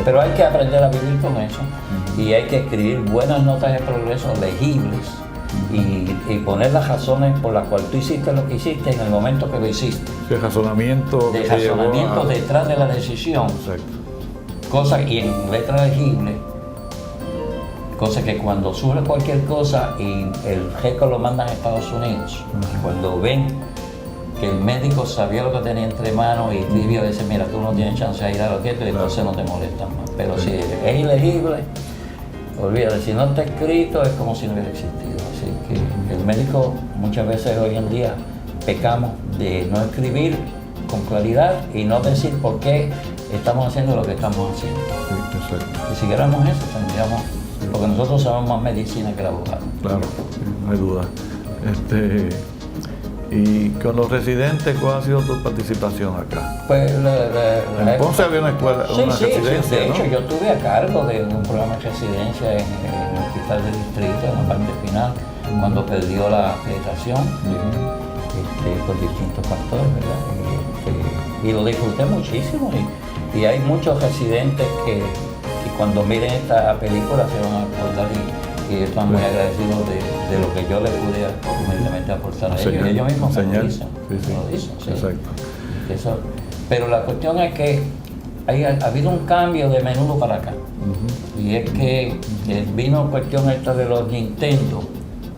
Pero hay que aprender a vivir con eso y hay que escribir buenas notas de progreso legibles y poner las razones por las cuales tú hiciste lo que hiciste en el momento que lo hiciste. El razonamiento. De razonamiento detrás de la decisión. Exacto. Cosa, y en letra legible, cosa que cuando surge cualquier cosa y el récord lo mandan a Estados Unidos, cuando ven que el médico sabía lo que tenía entre manos y tibio dice, mira, tú no tienes chance de ir a lo que y entonces no te molestan más. Pero si es ilegible, olvídate, si no está escrito es como si no hubiera existido. Así que el médico muchas veces hoy en día pecamos de no escribir con claridad y no decir por qué estamos haciendo lo que estamos haciendo. Sí, exacto. Si siguiéramos eso, tendríamos, porque nosotros sabemos más medicina que el abogado. Claro, no hay duda. Y con los residentes, ¿cuál ha sido tu participación acá? Pues En Ponce había una escuela, una residencia, de hecho, ¿no? yo estuve a cargo de un programa de residencia en el hospital del distrito, en la parte final, cuando perdió la acreditación por distintos factores, ¿verdad? Y lo disfruté muchísimo y hay muchos residentes que cuando miren esta película se van a acordar y están muy agradecidos de lo que yo les pude humildemente aportar a ellos. Ellos mismos me lo dicen. Sí. Exacto. Eso. Pero la cuestión es que ha habido un cambio de menudo para acá. Y es que vino cuestión esta de los Nintendo.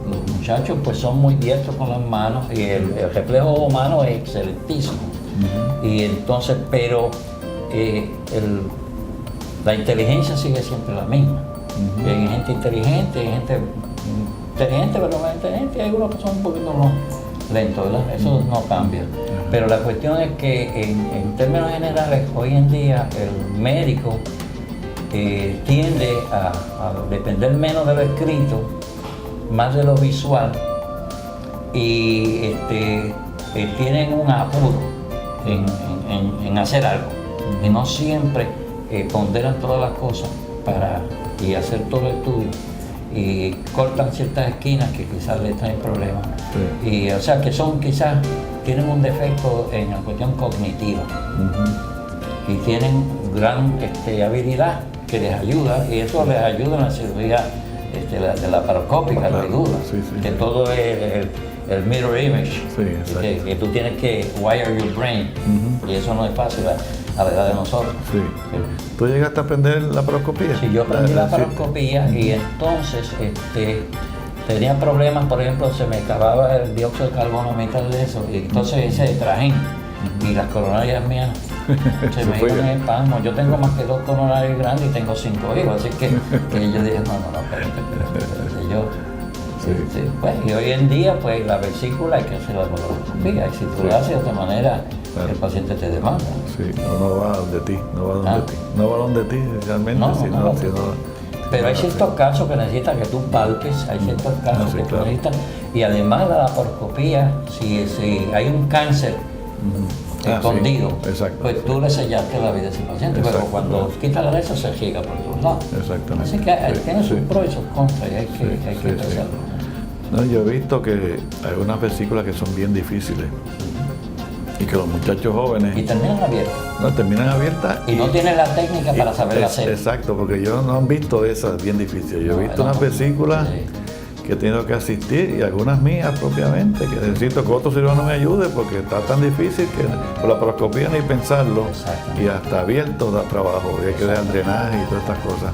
Los muchachos pues son muy diestros con las manos y el reflejo humano es excelentísimo. Y entonces, pero la inteligencia sigue siempre la misma. Hay gente inteligente, hay gente inteligente, pero más inteligente, y hay algunos que son un poquito más lentos, ¿verdad? Eso no cambia. Pero la cuestión es que en términos generales, hoy en día el médico tiende a depender menos de lo escrito, más de lo visual, y tienen un apuro en hacer algo. Y no siempre ponderan todas las cosas y hacer todo el estudio y cortan ciertas esquinas que quizás les traen problemas. Y o sea que quizás tienen un defecto en la cuestión cognitiva y tienen gran habilidad que les ayuda y eso les ayuda en la cirugía de la paroscópica, Claro, no hay duda, sí, sí, que sí. todo es el mirror image, Sí, exacto. que tú tienes que wire your brain, y eso no es fácil a la edad de nosotros. Sí. ¿Tú llegaste a aprender la paroscopía? Sí, yo aprendí la sí. paroscopía y entonces tenía problemas, por ejemplo, se me acababa el dióxido de carbono, mitad de eso, y entonces ese trajín y las coronarias mías se me iban en el espasmo. Yo tengo más que 2 coronarias grandes y tengo 5 hijos, así que yo dije, no, espérate, yo... Sí. Pues, y hoy en día, pues la vesícula hay que hacer la coloroscopía, y si tú lo haces de otra manera, Claro. el paciente te demanda. Sí, no va donde ti, no va donde ti. No va donde ti realmente, No, sino, no. sino Pero hay ciertos casos que necesitan que tú palpes, hay ciertos casos sí, que tú claro. necesitas, y además la laparoscopía, si hay un cáncer escondido, sí, exacto. pues tú le sellaste la vida a ese paciente, pero Exacto, cuando claro. quitas la de eso se riega por todos lados. Exactamente. Así que Sí, tiene sus sí. pros y sus contras, y hay que Sí, pensarlo. No, yo he visto que hay unas vesículas que son bien difíciles y que los muchachos jóvenes Y terminan abiertos. no terminan abiertas Y no tienen la técnica para saber hacer. Exacto, porque ellos no han visto esas bien difíciles. Yo he visto unas vesículas que he tenido que asistir y algunas mías propiamente, que necesito que otro cirujano me ayude porque está tan difícil que por la paroscopía ni pensarlo. Exacto. Y hasta abierto da trabajo, y hay que dejar drenaje y todas estas cosas.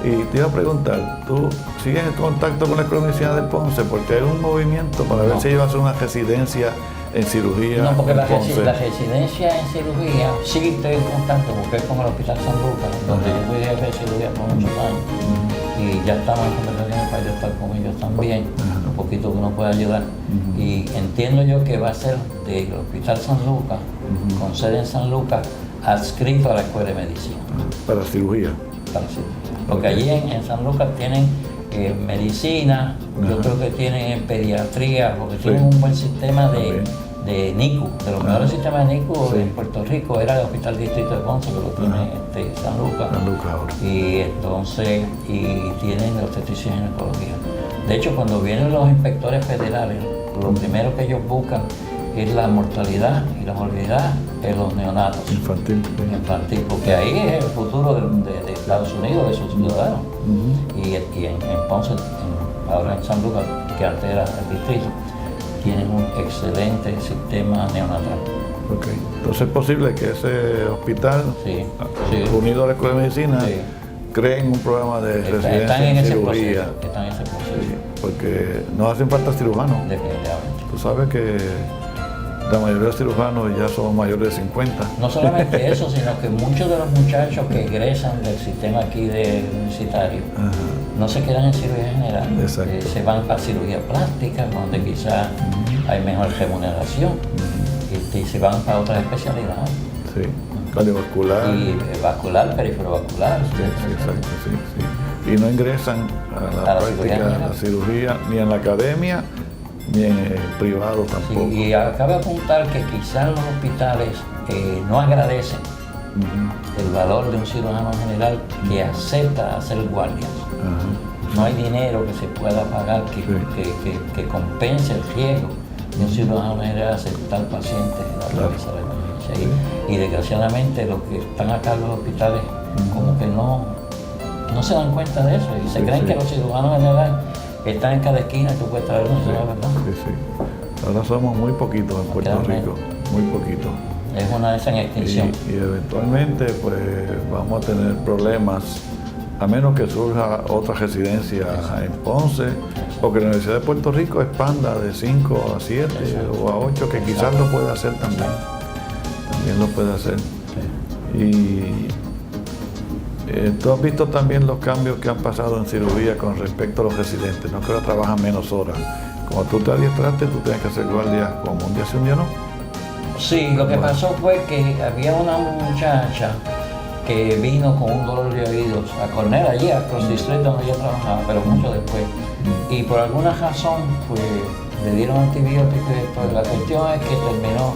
Y te iba a preguntar, ¿tú sigues en contacto con la Escuela de Medicina de Ponce? Porque hay un movimiento para ver si ellos hacen una residencia en cirugía. No, porque en la Ponce. residencia en cirugía sí estoy en contacto, porque es con el Hospital San Lucas, donde yo fui jefe de cirugía por muchos años. Y ya estamos en conversaciones para yo estar con ellos también, un poquito que nos pueda ayudar. Y entiendo yo que va a ser del Hospital San Lucas, con sede en San Lucas, adscrito a la Escuela de Medicina. Para cirugía. Para cirugía. Porque allí en San Lucas tienen medicina, yo creo que tienen pediatría, porque tienen un buen sistema de NICU, de los mejores sistemas de NICU en Puerto Rico, era el Hospital Distrito de Ponce, que lo tiene San Lucas. San Lucas ahora. Y entonces, tienen obstetricia y ginecología. De hecho, cuando vienen los inspectores federales, lo primero que ellos buscan es la mortalidad y la morbidad en los neonatos. Infantil. Infantil, porque ahí es el futuro de Estados Unidos, de sus ciudadanos. Y en Ponce, ahora en San Lucas, que antes era el distrito, tienen un excelente sistema neonatal. Ok. Entonces es posible que ese hospital, Sí. unido a la Escuela de Medicina, Sí. creen un programa de Están residencia en en ese cirugía. proceso. Están en ese proceso. Sí, porque nos hacen falta cirujanos. Definitivamente. Tú sabes que la mayoría de los cirujanos ya son mayores de 50. No solamente eso, sino que muchos de los muchachos que egresan del sistema aquí universitario no se quedan en cirugía general. Exacto. Se van para cirugía plástica, donde quizás hay mejor remuneración, y se van para otras especialidades. Sí, cardiovascular. Y vascular, periferovascular. Sí, exacto, sí. Y no ingresan a la A la práctica cirugía de la general. cirugía ni en la academia ni en el privado Sí, tampoco. y acaba de apuntar que quizás los hospitales no agradecen el valor de un cirujano general que acepta hacer guardias. Ajá. No hay dinero que se pueda pagar que compense el riesgo de un cirujano general aceptar pacientes en la realizar la emergencia. Y desgraciadamente los que están acá en los hospitales como que no se dan cuenta de eso y se creen que los cirujanos generales están en cada esquina y tú puedes traer uno, ¿verdad? Sí. Ahora somos muy poquitos en Puerto Rico, muy poquitos. Es una de esas en extinción. Y eventualmente pues vamos a tener problemas, a menos que surja otra residencia en Ponce, o que la Universidad de Puerto Rico expanda de 5 a 7 o a 8, que quizás lo pueda hacer también. También lo puede hacer. Y tú has visto también los cambios que han pasado en cirugía con respecto a los residentes, no que ahora trabajan menos horas. Como tú te adiestraste, tú tienes que hacer guardias como un día sí, un día no. Sí, lo que pasó fue que había una muchacha que vino con un dolor de oídos a Cornell, allí a Cross District donde yo trabajaba, pero mucho después. Y por alguna razón, pues, le dieron antibióticos y después. La cuestión es que terminó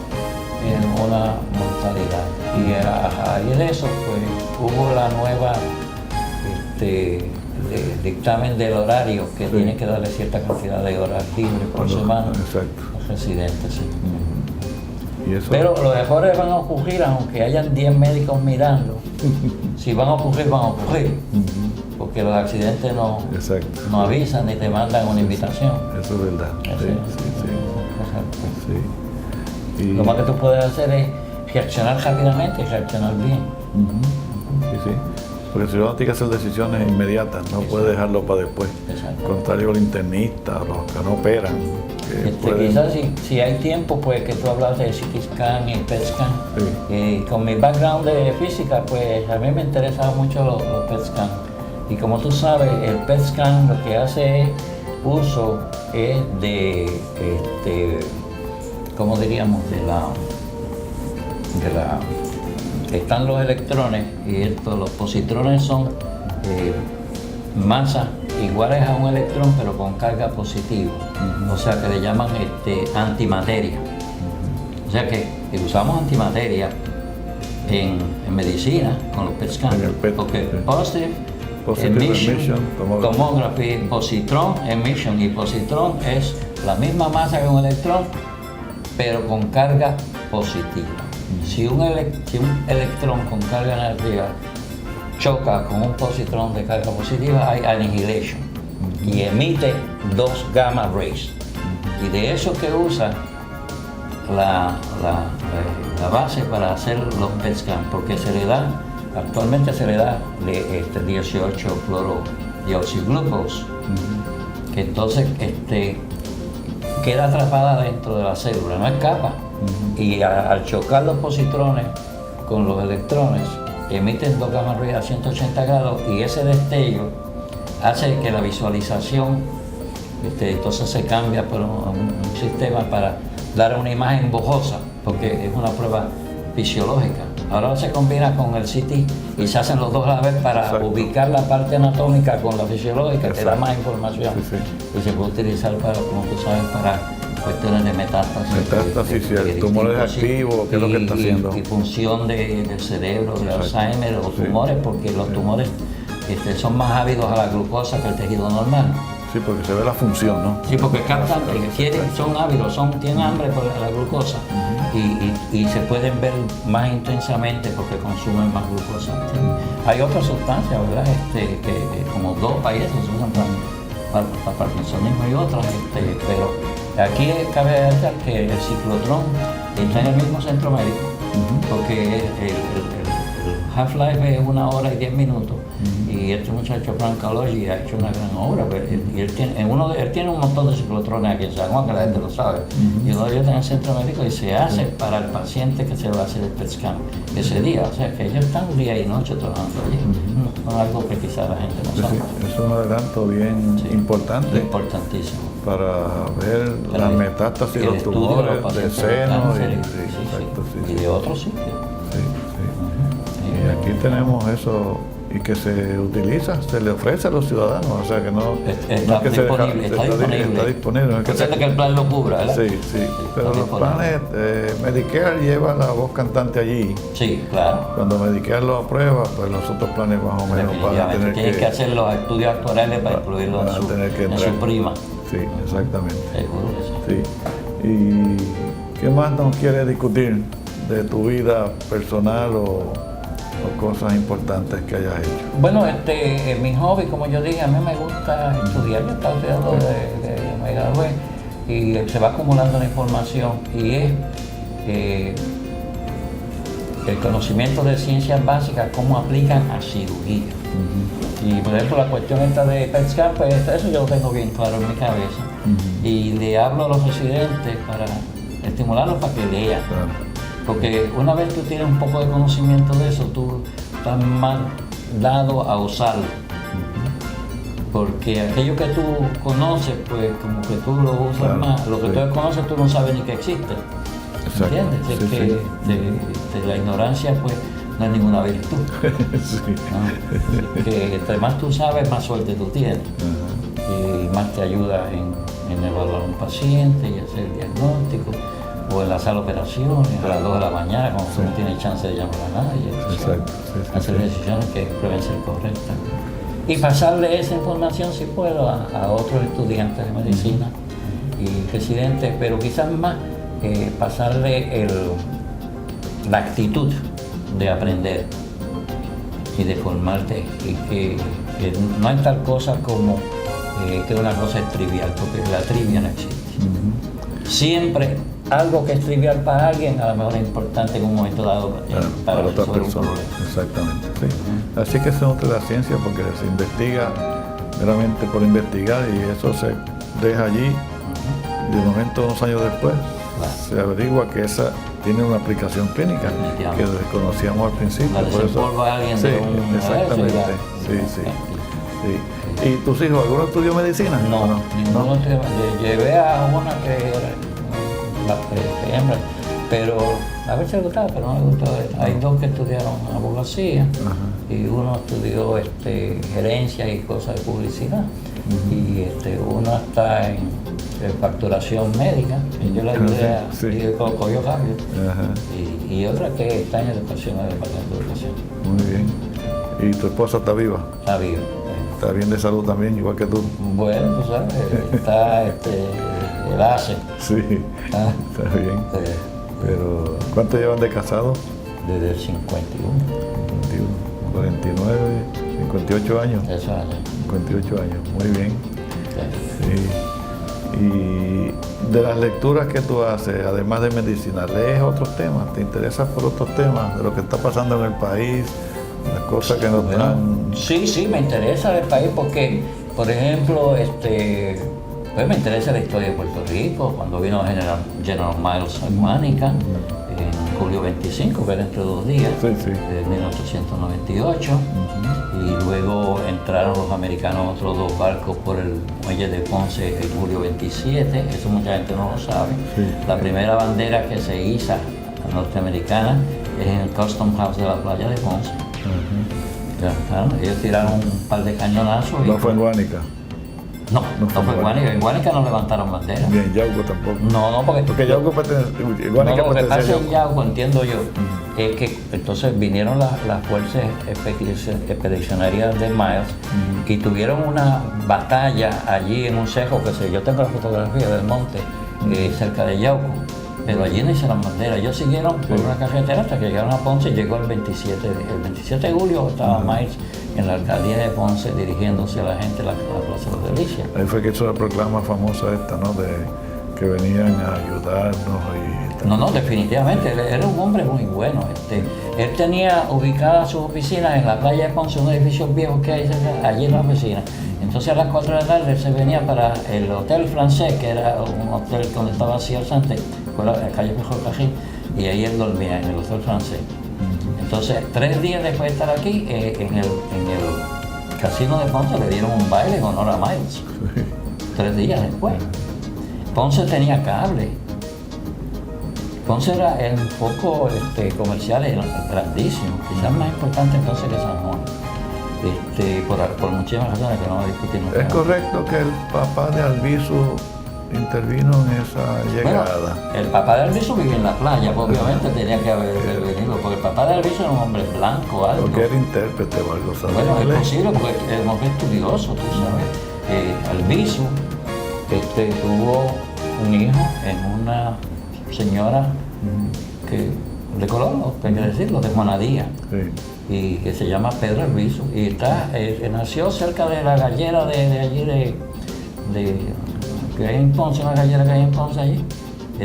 en una mortalidad. Y a raíz de eso, pues, hubo la nueva dictamen del horario que tiene que darle cierta cantidad de horas libres por semana Exacto. a los residentes. Sí. Y eso, Pero los errores van a ocurrir aunque hayan 10 médicos mirando. Si van a ocurrir, van a ocurrir. porque los accidentes no Exacto. avisan ni te mandan una invitación. Eso es verdad. Eso Sí, es. sí, Exacto. sí. Sí. Lo más que tú puedes hacer es reaccionar rápidamente y reaccionar bien. Ujú. Sí, sí. Porque si uno tiene que hacer decisiones inmediatas, no puede dejarlo para después. Exacto. Contrario al internista, los que no operan. Que pueden- Quizás si hay tiempo, pues que tú hablas de CT scan y PET scan. Sí. Con mi background de física, pues a mí me interesaban mucho los PET scan. Y como tú sabes, el PET scan lo que hace es uso de, ¿cómo diríamos? Están los electrones y los positrones son masas iguales a un electrón pero con carga positiva. O sea que le llaman antimateria. O sea que usamos antimateria en medicina con los PET scan. En el PET, Porque sí. positive emission tomography, positron emission, y positrón es la misma masa que un electrón pero con carga positiva. Si un electrón con carga negativa choca con un positrón de carga positiva, hay annihilation y emite 2 gamma rays. Y de eso que usa la base para hacer los PET scan, porque actualmente se le da 18 cloro-deoxiglucose, que entonces queda atrapada dentro de la célula, no escapa. Y al chocar los positrones con los electrones, emiten 2 gamma rays a 180 grados y ese destello hace que la visualización, entonces se cambia por un sistema para dar una imagen borrosa, porque es una prueba fisiológica. Ahora se combina con el CT y se hacen los dos a la vez para Exacto. ubicar la parte anatómica con la fisiológica, que da Exacto. más información. Sí, sí. Y se puede utilizar para, como tú sabes, para cuestiones de metástasis. Metástasis, si el tumor es activo, ¿qué es lo que está haciendo? Y función del cerebro, de Exacto. Alzheimer o Sí. tumores, porque los tumores son más ávidos a la glucosa que el tejido normal. Sí, porque se ve la función, ¿no? Sí, porque captan, son ávidos, tienen hambre por la glucosa y se pueden ver más intensamente porque consumen más glucosa. Hay otras sustancias, ¿verdad? Que como dopa y eso se usan para parkinsonismo y otras, pero aquí cabe decir que el ciclotrón está en el mismo centro médico, porque el half-life es 1 hora y 10 minutos. Y este muchacho, Frank Calogi, ha hecho una gran obra. Y él tiene un montón de ciclotrones aquí en San Juan, que la gente lo sabe. Y uno de ellos está en el centro médico y se hace para el paciente que se va a hacer el PET scan ese día. O sea que ellos están día y noche trabajando allí. No es algo que quizá la gente no Sí, sabe. sí, es un adelanto bien importante Importantísimo. para ver Para las el- metástasis de el los estudio de tumores, los de pacientes con seno cáncer, exacto, sí, y de otros sitios. sí, sí. Y aquí tenemos eso y que se utiliza, se le ofrece a los ciudadanos, o sea que no, Está no es que se deja- disponible, está disponible. no es que Puede ser que el plan lo cubra, ¿verdad? sí, sí, pero está los disponible. planes, Medicare lleva la voz cantante allí. Sí, claro. Cuando Medicare lo aprueba, pues los otros planes más o menos van a Definitivamente. tener Tienes que hacer los estudios actuariales para incluirlo van a tener que en su entrar. prima. Sí, exactamente. Seguro que sí. Sí. ¿Y qué más nos quieres discutir de tu vida personal o cosas importantes que hayas hecho? Bueno, mi hobby, como yo dije, a mí me gusta estudiar. Yo estaba estudiando me gradué y se va acumulando la información y es el conocimiento de ciencias básicas, cómo aplican a cirugía. Y por ejemplo, la cuestión esta de PET scan, pues eso yo lo tengo bien claro en mi cabeza. Y le hablo a los residentes para estimularlos para que lean. Claro. Porque una vez tú tienes un poco de conocimiento de eso, tú estás más dado a usarlo. Porque aquello que tú conoces, pues como que tú lo usas Claro, más. Lo que sí. tú desconoces, tú no sabes ni que existe. Exacto. ¿Entiendes? Es Sí, que sí. de la ignorancia, pues, no es ninguna virtud. Sí. ¿No? Que entre más tú sabes, más suerte tú tienes. Ajá. Y más te ayuda en evaluar a un paciente y hacer el diagnóstico, o en la sala de operaciones a las 2 de la mañana, cuando tú no tienes chance de llamar a nadie. Exacto, sí, sí, hacer sí. decisiones que pueden ser correctas. Y pasarle esa información, si puedo, a otros estudiantes de medicina y residentes, pero quizás más pasarle la actitud de aprender y de formarte, y que no hay tal cosa como que una cosa es trivial, porque la trivia no existe. Siempre algo que es trivial para alguien, a lo mejor es importante en un momento dado para otra resolver un persona. problema. Exactamente. Sí. Así que eso es otra de la ciencia, porque se investiga meramente por investigar y eso se deja allí. De momento, unos años después, se averigua que esa tiene una aplicación clínica que desconocíamos al principio. La desempolva a alguien sí, de un exactamente. Sí. ¿Y tus hijos, alguno estudió medicina? No, ninguno estudió. Llevé a una que era la hembra, pero a ver si le gustaba, pero no le gustó. Hay dos que estudiaron abogacía y uno estudió gerencia y cosas de publicidad. Y uno está en facturación médica, y yo le ayudé a cogió cambio. Y otra que está en educación, en el departamento de educación. Muy bien. ¿Y tu esposa está viva? Está viva. ¿Está bien de salud también, igual que tú? Bueno, pues sabes, está el ACE. Sí, está bien. Pero, ¿cuánto llevan de casados? Desde el 51. 49, 58 años. Eso hace. 58 años, muy bien. Sí. Y de las lecturas que tú haces, además de medicina, ¿lees otros temas? ¿Te interesas por otros temas de lo que está pasando en el país? Las cosas que nos dan... Sí, me interesa el país porque, por ejemplo, pues me interesa la historia de Puerto Rico, cuando vino General Miles a Guánica, en julio 25, que era entre 2 días, de 1898, y luego entraron los americanos otros 2 barcos por el muelle de Ponce en julio 27, eso mucha gente no lo sabe. La primera bandera que se iza norteamericana es en el Custom House de la playa de Ponce. Claro, ellos tiraron un par de cañonazos. ¿No fue en Guánica? No fue en Guánica. En Guánica no levantaron bandera. Ni en Yauco tampoco. No, porque Yauco pertenece. Guánica lo que pasa pertenece en Yauco, entiendo yo, es que entonces vinieron las fuerzas expedicionarias de Miles y tuvieron una batalla allí en un cejo, yo tengo la fotografía del monte, cerca de Yauco. Pero allí no hicieron bandera. Ellos siguieron por una carretera hasta que llegaron a Ponce y llegó el 27 de julio, estaba Miles en la alcaldía de Ponce dirigiéndose a la gente a la Plaza de las Delicias. Ahí fue que hizo la proclama famosa esta, ¿no? De que venían a ayudarnos y tal. No, definitivamente, él era un hombre muy bueno. Él tenía ubicadas sus oficinas en la playa de Ponce, unos edificios viejos que hay allí en la oficina. Entonces a las 4 de la tarde él se venía para el Hotel Francés, que era un hotel donde estaba Sears antes, por la calle Mejor Cajín, y ahí él dormía en el Hotel Francés. Entonces 3 días después de estar aquí, en el casino de Ponce le dieron un baile en honor a Miles. 3 días después. Ponce tenía cable. Entonces era un foco comercial grandísimo, quizás más importante entonces que San Juan. Por muchísimas razones que no discutimos. ¿Es correcto que el papá de Albizu intervino en esa llegada? Bueno, el papá de Albizu vivía en la playa, pues obviamente tenía que haber venido, porque el papá de Albizu era un hombre blanco, alto. Porque era intérprete o algo, ¿sabes? Bueno, es posible, porque era un hombre estudioso, tú sabes. Albizu tuvo un hijo en una señora de color, hay que decirlo, de Monadía. Y que se llama Pedro Albizu, y nació cerca de la gallera de allí que hay en Ponce, una gallera que hay en Ponce allí,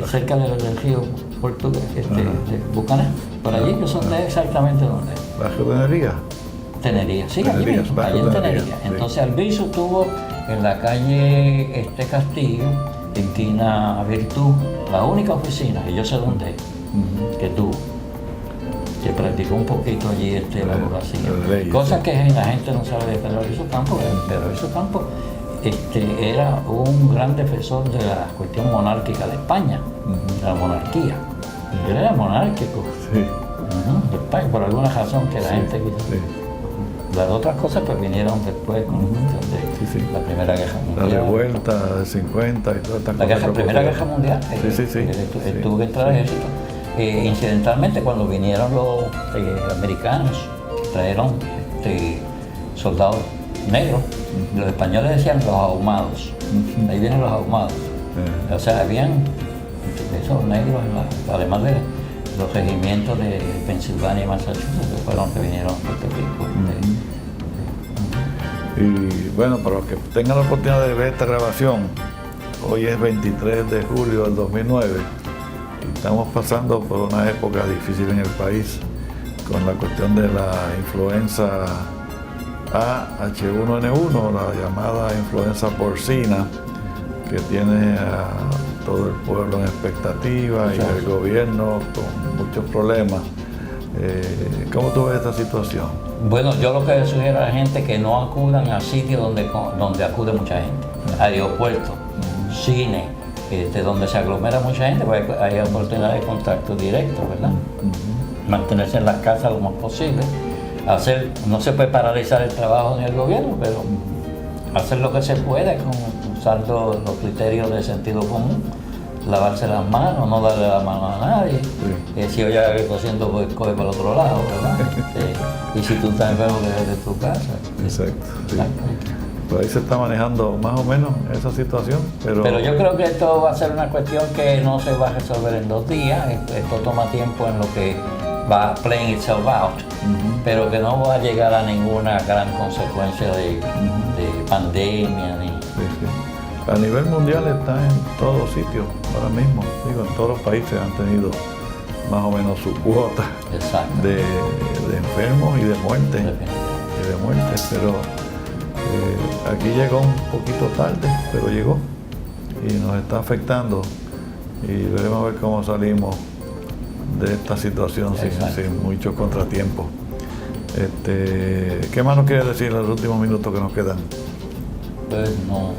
cerca del río portugués, de Bucaná, por allí, que son de exactamente donde. ¿Bajo Tenería? Tenería, sí, allí mismo, allí en Tenería. Sí. Entonces Albizu tuvo en la calle Castillo, esquina Virtud, la única oficina, y yo sé dónde es, que tuvo, que practicó un poquito allí la abogacía. Cosas que la gente no sabe de Pedro Albizu Campos. Pedro Albizu Campos era un gran defensor de la cuestión monárquica de España, de la monarquía. Él era monárquico de España, por alguna razón que la gente quiso. Las otras cosas pues vinieron después con la Primera Guerra Mundial. La revuelta de 50 y todas estas cosas. La Primera Guerra Mundial. Él tuvo que entrar al ejército. Incidentalmente, cuando vinieron los americanos, trajeron soldados negros, los españoles decían los ahumados, ahí vienen los ahumados. O sea, habían esos negros, además de los regimientos de Pensilvania y Massachusetts, que fueron los que vinieron a Puerto Rico. Y bueno, para los que tengan la oportunidad de ver esta grabación, hoy es 23 de julio del 2009 y estamos pasando por una época difícil en el país con la cuestión de la influenza A H1N1, la llamada influenza porcina, que tiene a todo el pueblo en expectativa y el gobierno con muchos problemas. ¿Cómo tú ves esta situación? Bueno, yo lo que le sugiero a la gente es que no acudan a sitios donde acude mucha gente, aeropuertos, cine, donde se aglomera mucha gente, porque hay oportunidad de contacto directo, ¿verdad? Mantenerse en las casas lo más posible. No se puede paralizar el trabajo ni el gobierno, pero hacer lo que se puede usando los criterios de sentido común. Lavarse las manos, no darle la mano a nadie. Sí. Si oye a alguien cosiendo, pues coge por el otro lado, ¿verdad? Sí. Y si tú estás enfermo, que de tu casa. Exacto. Sí. Por ahí se está manejando más o menos esa situación. Pero yo creo que esto va a ser una cuestión que no se va a resolver en 2 días. Esto toma tiempo en lo que va playing itself out, pero que no va a llegar a ninguna gran consecuencia de pandemia. A nivel mundial está en todos sitios ahora mismo, en todos los países han tenido más o menos su cuota de enfermos y de muertes, pero aquí llegó un poquito tarde, pero llegó y nos está afectando y veremos a ver cómo salimos de esta situación sin muchos contratiempos. ¿Qué más nos quieres decir en los últimos minutos que nos quedan? Pues no.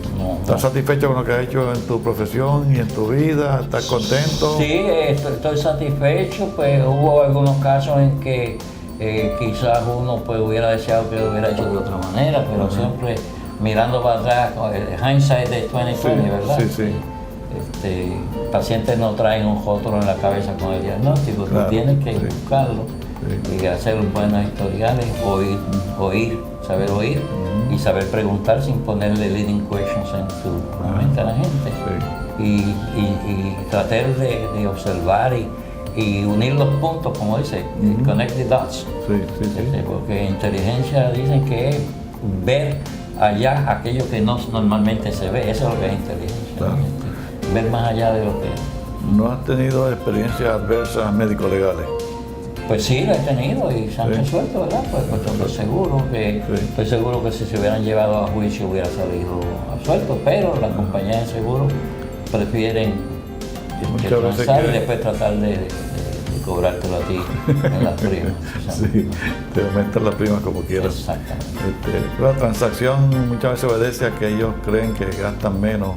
¿Estás satisfecho con lo que has hecho en tu profesión y en tu vida? ¿Estás contento? Sí, estoy satisfecho. Pues hubo algunos casos en que quizás uno pues hubiera deseado que lo hubiera hecho de otra manera, pero siempre mirando para atrás, el hindsight de 2020, ¿verdad? Sí. Pacientes no traen un rótulo en la cabeza con el diagnóstico, tú tienes que buscarlo y hacer buenos historiales, saber oír y saber preguntar sin ponerle leading questions en su mente a la gente. Y tratar de observar y unir los puntos, como dice, connect the dots. Porque inteligencia dicen que es ver allá aquello que no normalmente se ve, eso es lo que es inteligencia. Ver más allá de lo que... ¿No has tenido experiencias adversas médico-legales? Pues sí, lo he tenido y se han resuelto, ¿verdad? Pues estoy seguro que si se hubieran llevado a juicio hubiera salido absuelto, pero las compañías de seguro prefieren transar y después tratar de cobrártelo a ti en las primas. Sí, te aumentan las primas como quieras. Exactamente. La transacción muchas veces obedece a que ellos creen que gastan menos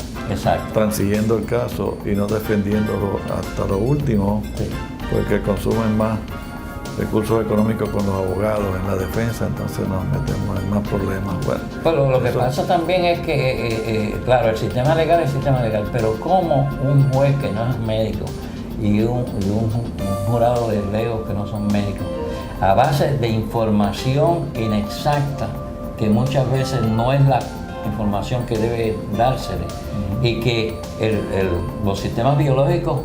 transiguiendo el caso y no defendiéndolo hasta lo último, porque consumen más recursos económicos con los abogados en la defensa, entonces nos metemos en más problemas. Bueno, pero lo que pasa también es que, claro, el sistema legal es el sistema legal, pero como un juez que no es médico y un jurado de leos que no son médicos, a base de información inexacta, que muchas veces no es la información que debe dársele, y que los sistemas biológicos,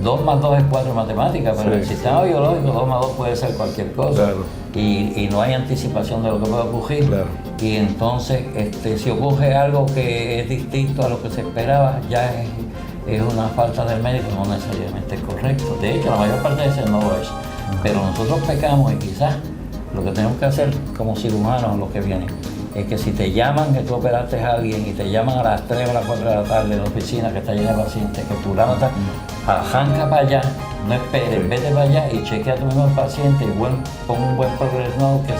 2 más 2 es 4 en matemáticas, pero el sistema biológico 2 más 2 puede ser cualquier cosa, y no hay anticipación de lo que puede ocurrir, y entonces si ocurre algo que es distinto a lo que se esperaba, ya es una falta del médico, no necesariamente es correcto. De hecho, la mayor parte de veces no lo es, pero nosotros pecamos y quizás lo que tenemos que hacer como cirujanos, lo que viene, es que si te llaman que tú operaste a alguien y te llaman a las 3 o las 4 de la tarde en la oficina que está llena de pacientes, que tu lado está, arranca para allá, no esperes, vete para allá y chequea a tu mismo paciente y pon un buen progress note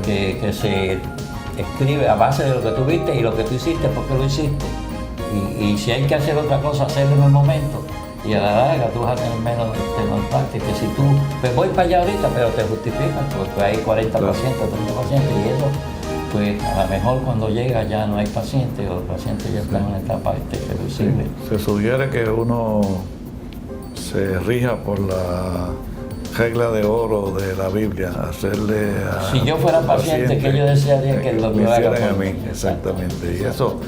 que se escribe a base de lo que tú viste y lo que tú hiciste, por qué lo hiciste. Y si hay que hacer otra cosa, hacerlo en el momento. Y a la larga tú vas a tener menos impacto. Que si tú, pues voy para allá ahorita, pero te justificas, porque hay 40 pacientes, 30 pacientes, y eso, pues a lo mejor cuando llega ya no hay pacientes, o los pacientes ya están en una etapa irreversible. Se sugiere que uno se rija por la regla de oro de la Biblia, hacerle a... Si yo fuera paciente, que yo desearía que lo me hicieran a mí, exactamente. Y eso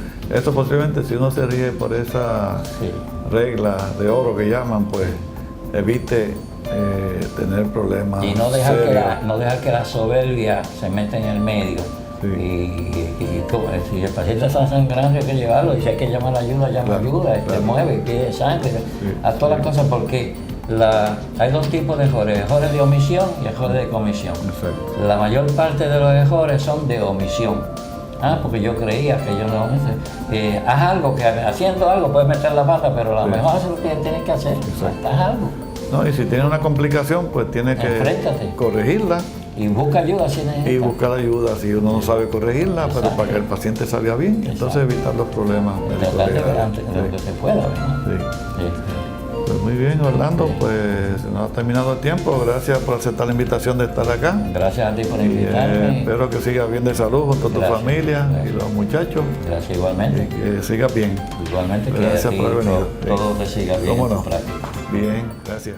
posiblemente, si uno se rige por esa regla de oro que llaman, pues evite tener problemas y no dejar que la soberbia se meta en el medio Sí. Si el paciente está sangrando hay que llevarlo, y si hay que llamar ayuda, llama ayuda, mueve, pide sangre, a todas las cosas, porque hay dos tipos de errores de omisión y errores de comisión. Exacto. La mayor parte de los errores son de omisión. Porque yo creía que yo no haz algo, que haciendo algo puedes meter la pata, pero lo mejor es lo que tienes que hacer. Haz algo. No, y si tiene una complicación, pues tienes que corregirla. Y busca ayuda si necesitas. Y buscar ayuda si uno no sabe corregirla, pero para que el paciente salga bien, entonces evitar los problemas tratar de ver antes de lo que se pueda, ¿verdad? Sí. Pues muy bien, Orlando, pues se nos ha terminado el tiempo. Gracias por aceptar la invitación de estar acá. Gracias a ti por invitarme. Espero que sigas bien de salud junto a tu familia y los muchachos. Gracias igualmente. Y que sigas bien. Igualmente, gracias que por haber venido. todo te siga bien. ¿Cómo no? En tu práctica. Bien, gracias.